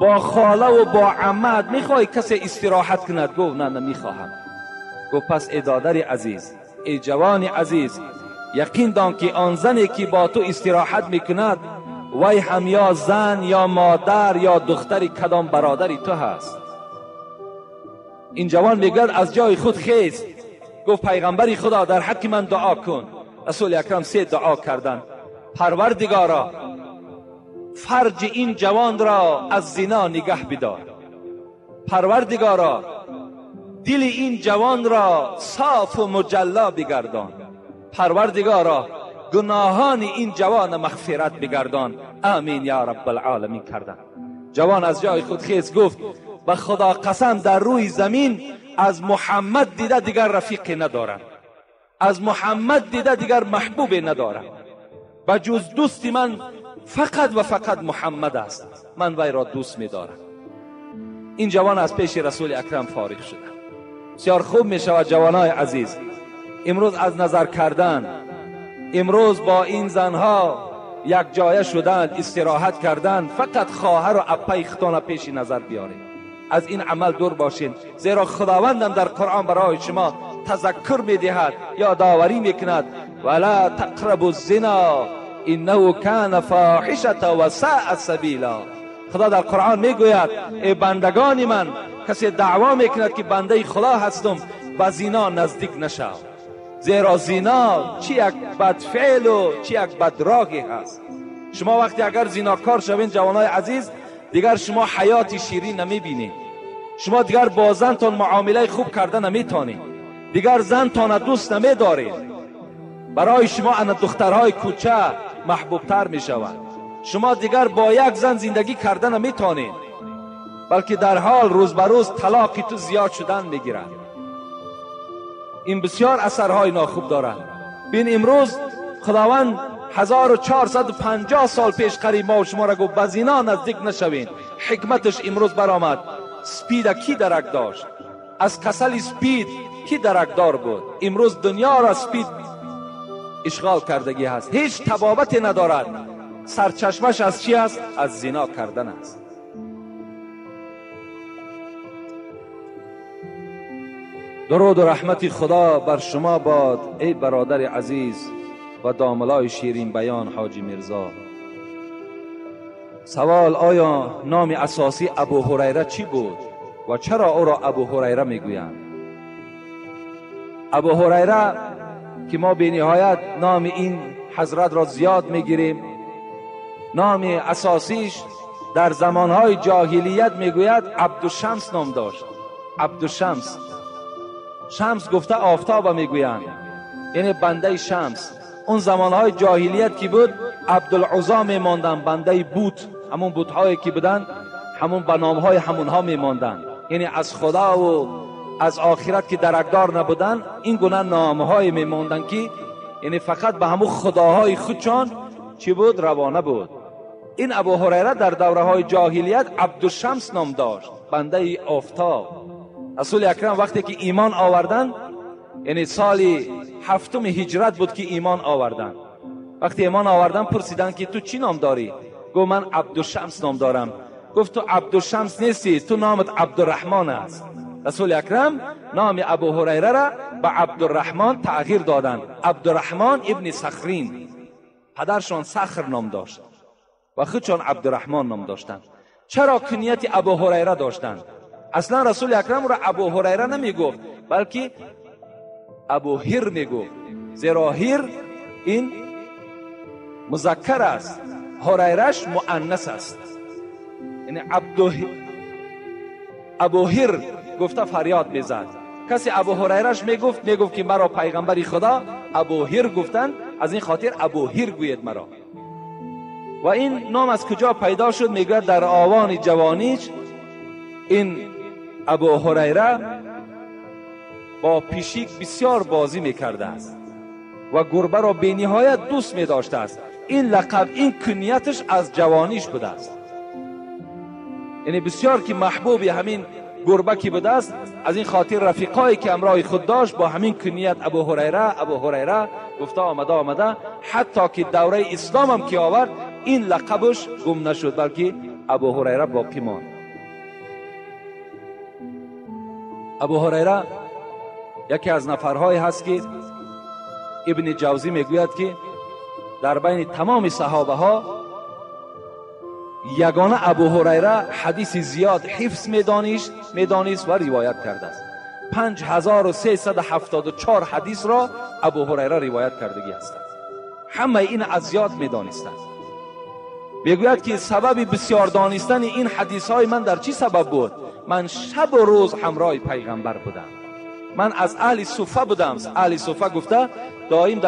با خاله و با عمت میخواهی کسی استراحت کند؟ گفت نه نمیخواهم. گفت پس ای دادر عزیز، ای جوان عزیز، یقین دان که آن زنی که با تو استراحت میکند وی هم یا زن یا مادر یا دختری کدام برادری تو هست. این جوان میگه از جای خود خیست. گفت پیغمبری خدا در حق من دعا کن. رسول اکرم 3 دعا کردند: پروردگارا فرج این جوان را از زنا نگه بدار، پروردگارا دل این جوان را صاف و مجلا بگردان، پروردگارا گناهان این جوان مغفرت بگردان. آمین یا رب العالمین کردند. جوان از جای خود خیز گفت: به خدا قسم در روی زمین از محمد دیده دیگر رفیق ندارم، از محمد دیده دیگر محبوب ندارم، و جز دوست من فقط و فقط محمد است، من وی را دوست می‌دارم. این جوان از پیش رسول اکرم فارغ شد. بسیار خوب می شود جوانای عزیز امروز از نظر کردن، امروز با این زنها یک جایه شدن، استراحت کردن، فقط خواهر و اپای ختان پیش نظر بیارید. از این عمل دور باشین، زیرا خداوندم در قرآن برای شما تذکر میدهد، یادآوری میکند: ولا تقربوا الزنا انه کان فاحشه و ساء سبیلا. خدا در قرآن میگوید: ای بندگان من، کسی دعوا میکند که بنده خدا هستم، به زنا نزدیک نشو، زیرا زنا چی یک بدفعل و چی یک بدراهی هست. شما وقتی اگر زناکار شوین جوانای عزیز، دیگر شما حیات شیرین نمیبینید، شما دیگر با زنتان معامله خوب کرده نمیتونید، دیگر زنتان دوست نمیدارید، برای شما ان دخترهای کوچه محبوبتر میشوند، شما دیگر با یک زن زندگی کرده نمیتونید، بلکه در حال روز به روز طلاقی تو زیاد شدن میگیرد. این بسیار اثرهای ناخوب دارد. بین امروز خداوند 1450 سال پیش قریب ما و شما را گفت به زنا نزدیک نشوین. حکمتش امروز برآمد. سپید کی درک داشت؟ از کسل سپید کی درکدار بود؟ امروز دنیا را سپید اشغال کردگی هست، هیچ تبابت ندارد. سرچشمش از چی است؟ از زنا کردن است. درود و رحمت خدا بر شما باد ای برادر عزیز و داملای شیرین بیان حاجی میرزا. سوال: آیا نام اساسی ابو هریره چی بود و چرا او را ابو هریره میگویند؟ ابو هریره که ما به نهایت نام این حضرت را زیاد میگیریم، نام اساسیش در زمانهای جاهلیت میگوید عبدالشمس نام داشت. عبدالشمس، شمس گفته آفتاب میگویند، یعنی بنده شمس. اون زمانهای جاهلیت کی بود؟ عبدالعزا میماندن، بنده بوت، همون بوتهایی که بودن همون به نامهای همونها میماندن، یعنی از خدا و از آخرت که درکدار نبودن، این گونه نامهای میماندن که یعنی فقط به همون خداهای خودشان چی بود؟ روانه بود. این ابو هریره در دوره های جاهلیت عبدالشمس نام داشت، بنده آفتاب. رسول اکرم وقتی که ایمان آوردن، یعنی سال 7 هجرت بود که ایمان آوردن، وقتی ایمان آوردن پرسیدن که تو چی نام داری؟ گفت من عبدالشمس نام دارم. گفت تو عبدالشمس نیستی، تو نامت عبدالرحمن است. رسول اکرم نام ابو هریره را به عبدالرحمن تغییر دادند. عبدالرحمن ابن صخرین، پدرشان صخر نام داشت و خودشان عبدالرحمن نام داشتند. چرا کنیت ابو هریره داشتند؟ اصلا رسول اکرم را ابو هریره نمی گفت، بلکه ابو هر می گفت، زیرا هر این مذکر است، هریرهش مؤنث است. یعنی ابو هر گفته فریاد میزد. کسی ابو هریرهش میگفت که مرا پیغمبری خدا ابو هر گفتن، از این خاطر ابو هر گوید مرا. و این نام از کجا پیدا شد؟ میگه در آوان جوانیش این ابو هریره با پیشیک بسیار بازی میکرده است و گربه را به نهایت دوست میداشته است. این لقب، این کنیتش از جوانیش بوده است، یعنی بسیار که محبوب همین گربه کی بوده است. از این خاطر رفیقایی که همراه خود داشت با همین کنیت ابو هریره گفته آمده، حتی که دوره اسلام هم که آورد این لقبش گم نشد، بلکه ابو هریره باقی ماند. ابو هریره یکی از نفرهایی هست که ابن جوزی میگوید که در بین تمام صحابه ها یگانه ابو هریره حدیث زیاد حفظ میدانست و روایت کرده است. 5374 حدیث را ابو هریره روایت کردگی هستند. همه این از یاد می‌دانستند. میگوید که سبب بسیار دانستن این حدیث های من در چی سبب بود؟ من شب و روز همراه پیغمبر بودم. من از اهل صفه بودم. اهل صفه گفته دائم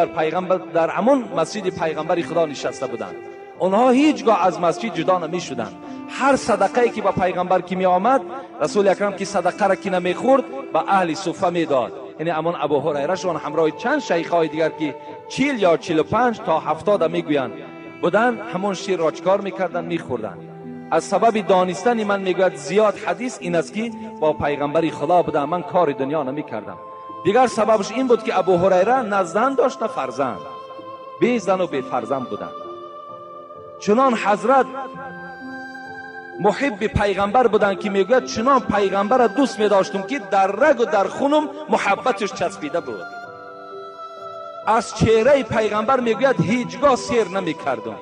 در همون مسجد پیغمبر خدا نشسته بودند. اونها هیچگاه از مسجد جدا نمی شدند. هر صدقه که با پیغمبر کی می آمد، رسول اکرم که صدقه را کی نمی خورد با اهل صفه می داد. یعنی همون ابو هریره شون همراه چند شیخ های دیگر که 40 یا 45 تا 70 می گویند بودن، همون شیر را چکار میکردن؟ میخوردن. از سبب دانستن من میگوید زیاد حدیث این است که با پیغمبر خدا بودم، من کار دنیا نمیکردم. دیگر سببش این بود که ابو هریره نه زن داشت نه فرزند، بی زن و بی فرزند بودن. چنان حضرت محب پیغمبر بودن که میگوید چنان پیغمبر را دوست میداشتم که در رگ و در خونم محبتش چسبیده بود. از چهره پیغمبر میگوید هیچگاه سیر نمیکردم.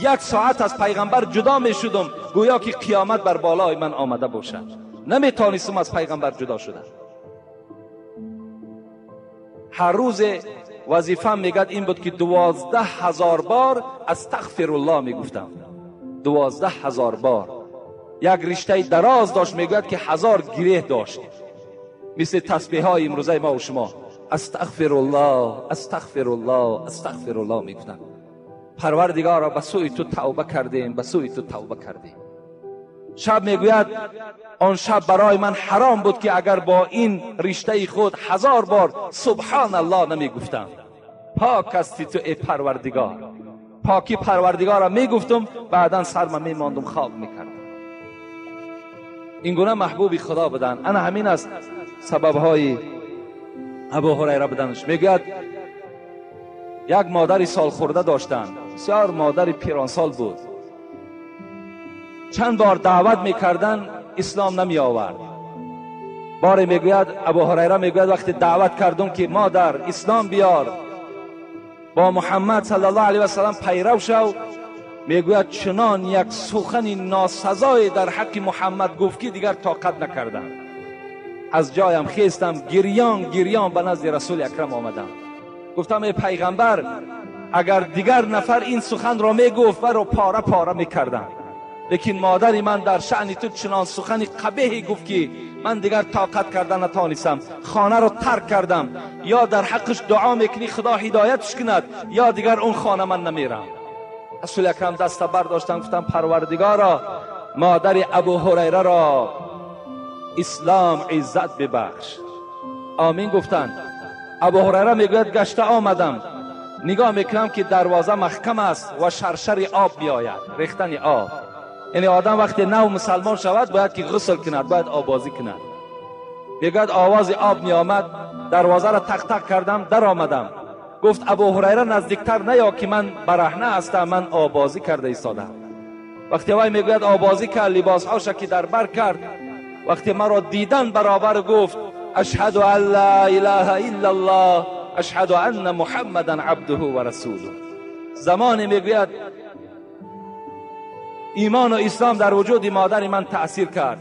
یک ساعت از پیغمبر جدا میشدم گویا که قیامت بر بالای من آمده باشد. نمیتونستم از پیغمبر جدا شدم. هر روز وظیفه میگد این بود که 12,000 بار استغفر الله میگفتم. 12,000 بار. یک رشته دراز داشت، میگوید که 1000 گره داشت، مثل تسبیح های امروزه ما و شما. استغفر الله استغفر الله استغفر الله میگفتن. پروردگارا به سوی تو توبه کردیم، به سوی تو توبه کردیم. شب میگوید آن شب برای من حرام بود که اگر با این رشته خود 1000 بار سبحان الله نمیگفتم. پاک هستی تو ای پروردگار. پاکی پروردگارا میگفتم، بعدا سرم میماندم خواب میکردم. این گونه محبوب خدا بودن. انا همین است سبب های ابو هریره بودنش. میگوید یک مادر سال خورده داشتن، بسیار مادر پیران سال بود. چند بار دعوت میکردن اسلام نمی آورد. باری میگوید ابو هریره میگوید وقتی دعوت کردم که مادر اسلام بیار، با محمد صلی الله علیه و سلم پیرو شو، میگوید چنان یک سخن ناسزای در حق محمد گفت که دیگر طاقت نکردم. از جایم خیستم، گریان به نزد رسول اکرم آمدم. گفتم ای پیغمبر اگر دیگر نفر این سخن را میگفت و را پاره پاره میکردم، لیکن مادر من در شأن تو چنان سخن قبیحی گفت که من دیگر طاقت کردن نتانستم. خانه را ترک کردم. یا در حقش دعا میکنی خدا هدایتش کند، یا دیگر اون خانه من نمیرم. رسول اکرم دست برداشتم، گفتم پروردگارا مادر ابو هریره را اسلام عزت ببخش. آمین گفتند. ابو هریره میگوید گشته آمدم، نگاه میکنم که دروازه محکم است و شرشر آب میآید، ریختن آب. یعنی آدم وقتی نو مسلمان شود باید که غسل کند، باید آبازی کند. میگوید آواز آب میآمد، دروازه را تق تق کردم، در آمدم. گفت ابو هریره نزدیکتر نیا که من برهنه هستم، من آبازی کرده ایستادم. وقتی وای میگوید آبازی کرد، لباس هاش که در بر کرد، وقتی مرا دیدن برابر گفت اشهد ان لا اله الا الله اشهد ان محمدا عبده و رسوله. زمانی میگوید ایمان و اسلام در وجود مادر من تأثیر کرد.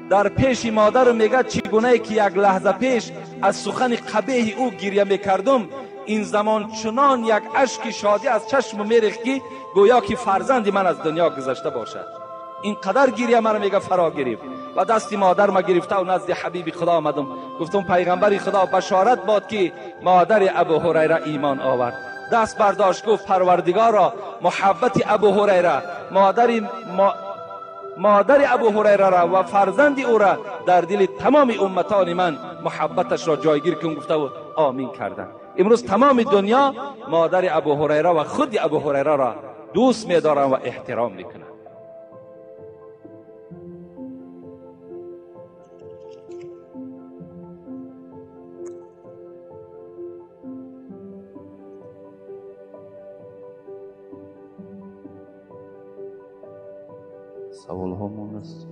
در پیش مادر میگه چگونه که یک لحظه پیش از سخن قبیح او گریه میکردم، این زمان چنان یک اشک شادی از چشم میریخت که گویا که فرزند من از دنیا گذشته باشد. اینقدر گریه مرا میگه فرا گرفت و دستی مادر ما گرفته و نزد حبیب خدا آمدم. گفتم پیغمبر خدا بشارت باد که مادر ابو هریره ایمان آورد. دست برداشت گفت پروردگارا محبت ابو هریره، مادر ابو هریره را و فرزند او را در دل تمام امتان من محبتش را جایگیر کن. گفته و آمین کردند. امروز تمام دنیا مادر ابو هریره و خود ابو هریره را دوست می‌دارند و احترام میکنند. سوال همون است.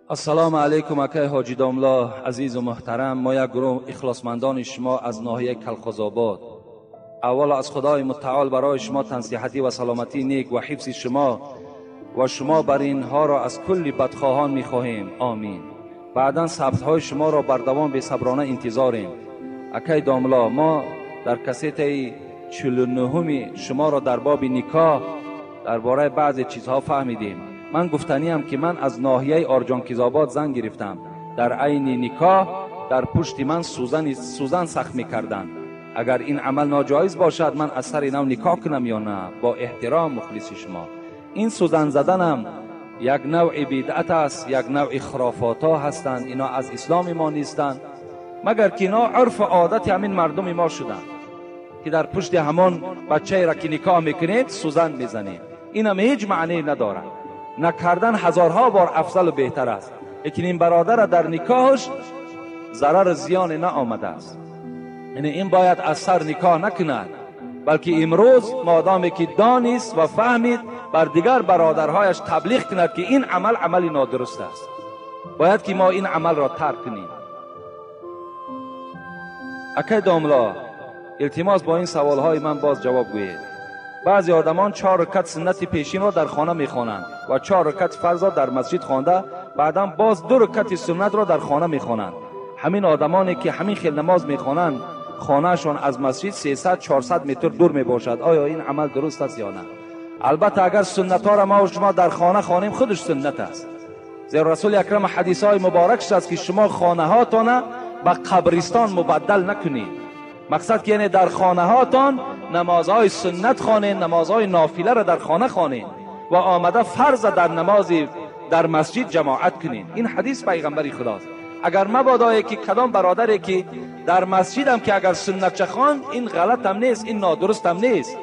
السلام علیکم اکای حاجی داملا عزیز و محترم. ما یک گروه اخلاصمندان شما از ناحیه کلخوزآباد اول از خدای متعال برای شما تنصیحاتی و سلامتی نیک و حفظ شما و شما بر اینها را از کل بدخواهان میخواهیم. آمین. بعدا ثبت‌های شما را بر دوام به صبرانه انتظاریم. اکای داملا، ما در کسیت 49 شما را در باب نکاح درباره بعضی چیزها فهمیدیم. من گفتنیم که من از ناحیه آرجانکیزآباد زنگ گرفتم. در عین نکاح در پشت من سوزن سخت می‌کردند. اگر این عمل ناجایز باشد من از سر اینو نکاح کنم یا نه؟ با احترام مخلص شما. این سوزن زدنم یک نوع بدعت است، یک نوع خرافات ها هستند. اینا از اسلام ما نیستند، مگر که اینا عرف و عادت همین مردم ما شدند که در پشت همان بچه را که نکاح میکنید سوزن میزنید. این هم هیچ معنی ندارد. نکردن هزارها بار افضل و بهتر است، لیکن این برادر در نکاحش ضرر زیان نه آمده است. یعنی این باید از سر نکاح نکند، بلکه امروز مادامی که دانست و فهمید بر دیگر برادرهایش تبلیغ کند که این عمل عملی نادرست است. باید که ما این عمل را ترک کنیم. اکای داملا، التماس با این سوالهای من باز جواب گویید. بعضی آدمان 4 رکعت سنت پیشین را در خانه میخوانند و 4 رکعت فرض را در مسجد خوانده، بعدا باز 2 رکعت سنت را در خانه میخوانند. همین آدمانی که همین خیل نماز میخوانند خانهشان از مسجد 300-400 متر دور میباشد. آیا این عمل درست است یا نه؟ البته اگر سنت ها را ما و شما در خانه خوانیم خودش سنت است، زیرا رسول اکرم حدیث های مبارکش است که شما خانه هاتان به قبرستان مبدل نکنید. مقصد که یعنی در خانه هاتان نمازهای سنت خوانید، نمازهای نافله را در خانه خوانید و آمده فرض در نماز در مسجد جماعت کنید. این حدیث پیغمبر خداست. اگر مبادا که کدام برادری که در مسجد هم که اگر سنت چه خوان، این غلط هم نیست، این نادرست هم نیست،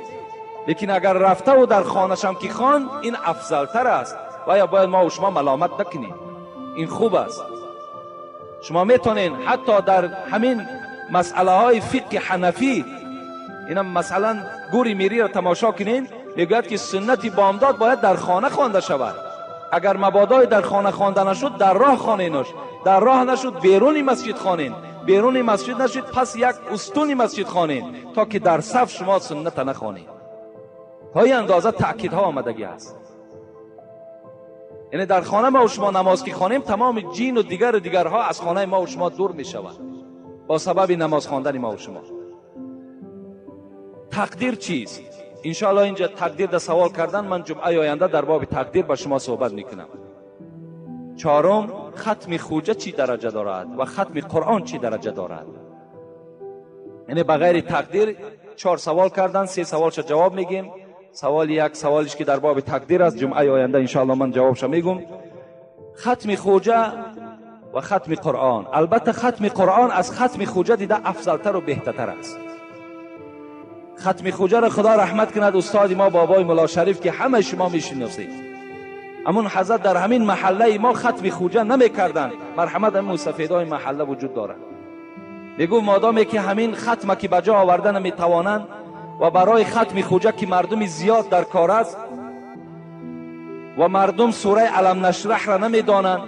لیکن اگر رفته و در خانش هم که خوان، این افضل تر است و یا باید ما و شما ملامت نکنیم. این خوب است. شما میتونین حتی در همین مسئله های فقه حنفی، اینا مثلا گوری میری را تماشا کنین، میگوید که سنت بامداد باید در خانه خوانده شود. اگر مبادای در خانه خوانده نشد، در راه خوانینش، در راه نشد بیرون مسجد خوانین، بیرون مسجد نشد پس یک استون مسجد خوانین، تا که در صف شما سنت نخوانید. های اندازه تأکید ها آمدگی است. یعنی در خانه ما و شما نماز که خوانیم، تمام جین و دیگرها از خانه ما و شما دور می شود با سبب نماز خواندن ما و شما. تقدیر چیست؟ انشاءالله اینجا تقدیر در سوال کردن، من جمعه آینده در باب تقدیر با شما صحبت میکنم. 4، ختم خوجه چی درجه دارد و ختم قرآن چی درجه دارد. یعنی بغیر تقدیر 4 سوال کردن، 3 سوالش جواب میگیم. سوال یک سوالش که در باب تقدیر است، جمعه آینده انشاءالله من جوابش میگم. ختم خوجه و ختم قرآن. البته ختم قرآن از ختم خوجه دیده افضلتر و بهترتر است. ختم خوجه را خدا رحمت کند استاد ما بابای ملا شریف که همه شما میشناسید. امون حضرت در همین محله ما ختم خوجه نمیکردن. مرحمت همون سفیدای محله وجود دارد. میگو مادامی که همین ختم که بجا آوردن نمیتوانند و برای ختم خوجه که مردم زیاد در کار است و مردم سوره علم نشرح را نمیدانند،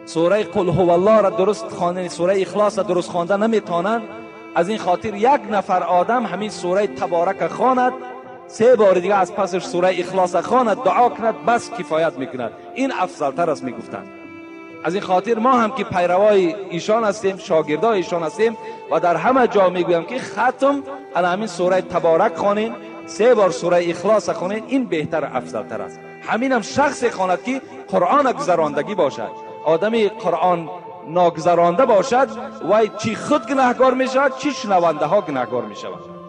سوره قل هو الله را درست خواندن، سوره اخلاص را درست خواندن نمیتوانند، از این خاطر یک نفر آدم همین سوره تبارک خواند، 3 بار دیگه از پسش سوره اخلاص خواند، دعا کند، بس کفایت میکند. این افضل تر است میگفتند. از این خاطر ما هم که پیروای ایشان هستیم، شاگردای ایشان هستیم و در همه جا میگویم که ختم همین سوره تبارک خوانین، 3 بار سوره اخلاص خوانین، این بهتر افضل تر است. همین هم شخص خواند که قرآن گذراندگی باشد. آدمی قرآن ناگذرانده باشد و چی خود گناهکار می شود، چی شنونده ها گناهکار می شود.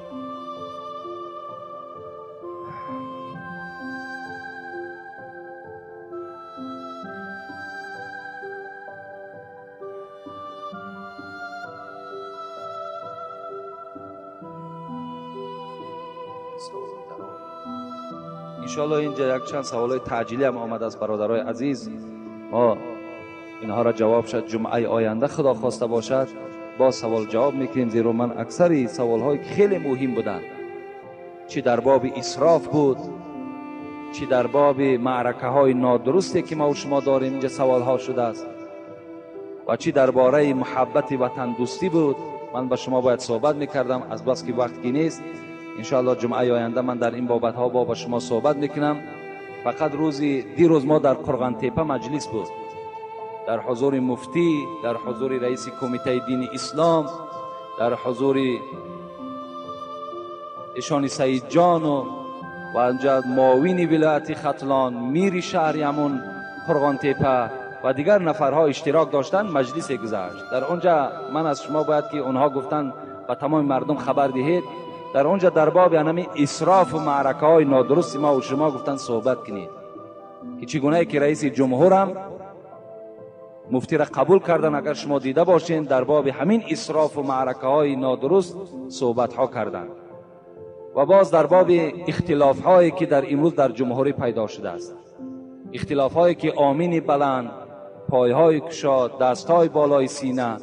انشاءالله اینجا یک چند سوالای تعجیلی هم آمد از برادرای عزیز. ما اینها را جواب شد جمعه آینده خدا خواسته باشد با سوال جواب میکنیم، زیرا من اکثری سوال‌های که خیلی مهم بودند، چی در باب اسراف بود، چی در باب معرکه‌های نادرستی که ما و شما داریم اینجا سوال‌ها شده است، و چی درباره محبت وطن دوستی بود. من با شما باید صحبت میکردم، از بس که وقتی نیست. انشاءالله جمعه آینده من در این بابت‌ها با شما صحبت میکنم. فقط دیروز ما در قرغن تپه مجلس بود، در حضور مفتی، در حضور رئیس کمیته دین اسلام، در حضور ایشان سید جان و انجا معاون ولایت ختلان، میر شهر همون قرغن تپه و دیگر نفرها اشتراک داشتن. مجلس گذشت در اونجا، من از شما باید که اونها گفتن و تمام مردم خبر دهید، در اونجا در باب یعنی اسراف و معرکه های نادرست ما و شما گفتن صحبت کنید که چگونه که رئیس جمهورم مفتی را قبول کردن. اگر شما دیده باشین در باب همین اسراف و معرکه های نادرست صحبت ها کردن و باز در باب اختلاف هایی که در امروز در جمهوری پیدا شده است، اختلاف هایی که آمین بلند، پای های کشاد، دست های بالای سینه،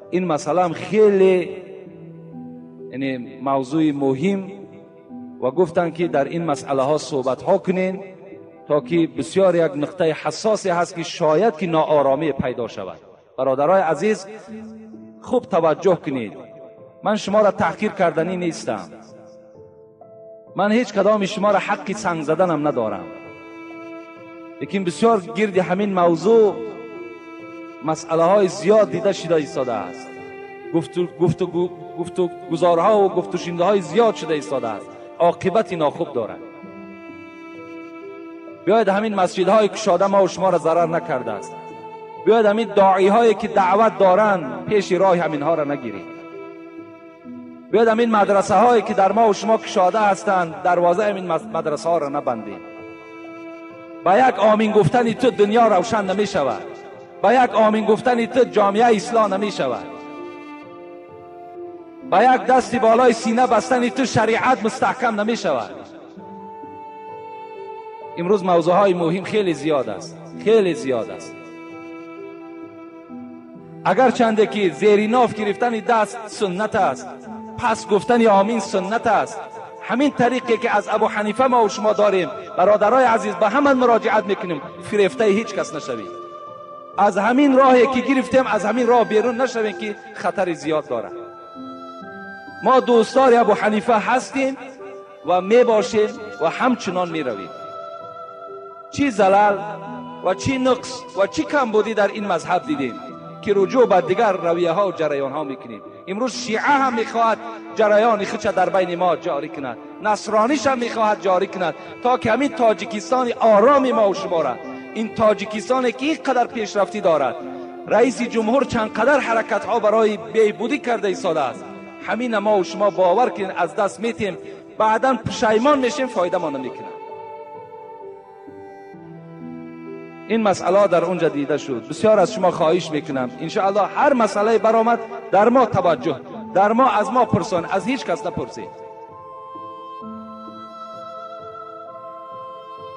این مسئله هم خیلی یعنی موضوع مهم و گفتن که در این مسئله ها صحبت ها کنین تا که بسیار یک نقطه حساسی هست که شاید که ناآرامی پیدا شود. برادرای عزیز خوب توجه کنید، من شما را تحقیر کردنی نیستم، من هیچ کدام شما را حق سنگ زدنم ندارم، لیکن بسیار گرد همین موضوع مسئله های زیاد دیده شده ایستاده است، گفت و گزارها و گفت و شنیده های زیاد شده ایستاده است، عاقبت ناخوب دارد. بیاید همین مسجدهای کشاده ما و شما را ضرر نکرده است، بیاید همین داعی هایی که دعوت دارن پیش راه همین ها را نگیرید، بیاید همین مدرسه هایی که در ما و شما کشاده هستند دروازه همین مدرسه ها را نبندید. با یک آمین گفتن تو دنیا روشن نمی شود، با یک آمین گفتن تو جامعه اصلاح نمی شود، با یک دستی بالای سینه بستن تو شریعت مستحکم نمی شود. امروز موضوع های مهم خیلی زیاد است، خیلی زیاد است. اگر چنده که زیر ناف گرفتن دست سنت است، پس گفتن آمین سنت است. همین طریقی که از ابو حنیفه ما و شما داریم، برادرای عزیز به همان مراجعت میکنیم، فریفته هیچ کس نشوید. از همین راهی که گرفتیم از همین راه بیرون نشویم که خطر زیاد داره. ما دوستار ابو حنیفه هستیم و می باشیم و همچنان می رویم. چی زلال و چی نقص و چی کمبودی در این مذهب دیدیم که رجوع به دیگر رویه ها و جریان ها میکنیم. امروز شیعه هم میخواهد جریان خودش در بین ما جاری کند، نصرانیش هم میخواهد جاری کند، تا که همین تاجیکستان آرام ما و شما را، این تاجیکستانی که این قدر پیشرفتی دارد، رئیس جمهور چند قدر حرکت ها برای بهبودی کرده ایستاده است، همین ما و شما باور کنید از دست میتیم، بعداً پشیمان میشیم، فایده ما نمیکنه. این مسئله در اونجا دیده شد. بسیار از شما خواهش میکنم انشاءالله هر مسئله برآمد در ما توجه، در ما از ما پرسان، از هیچ کس نپرسید.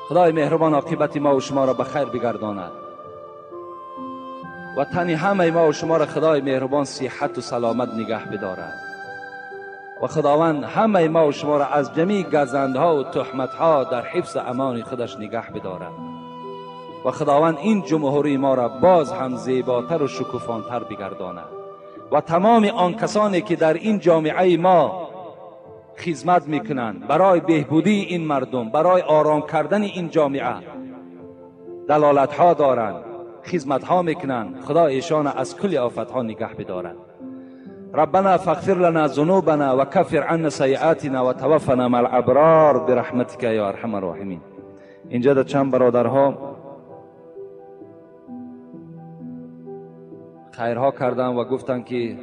خدای مهربان عاقبت ما و شما را به خیر بگرداند و تن همه ما و شما را خدای مهربان صحت و سلامت نگه بدارد و خداوند همه ما و شما را از جمیع گزندها و تهمتها در حفظ امان خودش نگه بدارد و خداوند این جمهوری ما را باز هم زیباتر و شکوفانتر بگرداند و تمام آن کسانی که در این جامعه ما خدمت میکنند برای بهبودی این مردم، برای آرام کردن این جامعه، دلالت ها دارند، خدمت ها میکنند، خدا ایشان از کل آفت ها نگه بدارد. ربنا فاغفر لنا ذنوبنا وكفر عنا سیئاتنا وتوفنا مع الابرار برحمتك یا ارحم الراحمین. اینجا در چند برادرها خیرها کردن و گفتن که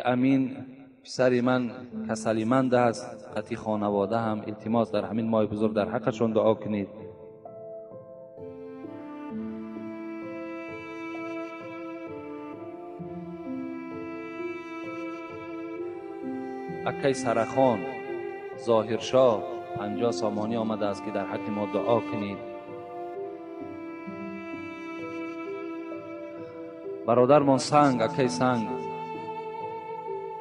امین پسر من کسلیمند است، قطعی خانواده هم، التماس در همین ماه بزرگ در حقشون دعا کنید. اکی سرخان ظاهرشاه 50 سامانی آمده است که در حق ما دعا کنید. برادرمان سنگ، اکی سنگ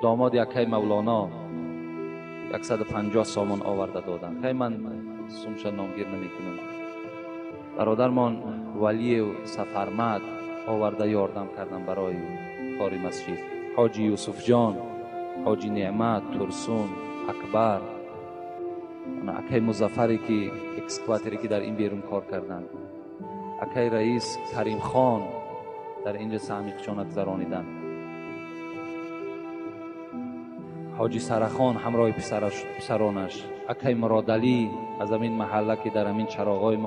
داماد اکی مولانا 150 سامان آورده دادن. خیلی من سومش نامگیر نمی کنم. برادرمان ولی و سفرمد آورده یاردم کردن برای کار مسجد. حاجی یوسف جان، حاجی نعمت، ترسون، اکبر اکی مظفری که اکسکواتری که در این بیرون کار کردند، اکی رئیس کریم خان در اینجا سهمیق چانک گذرانیدند، حاجی سرخان همراه پسرانش، اکی مرادعلی از همین محله که در همین چراغای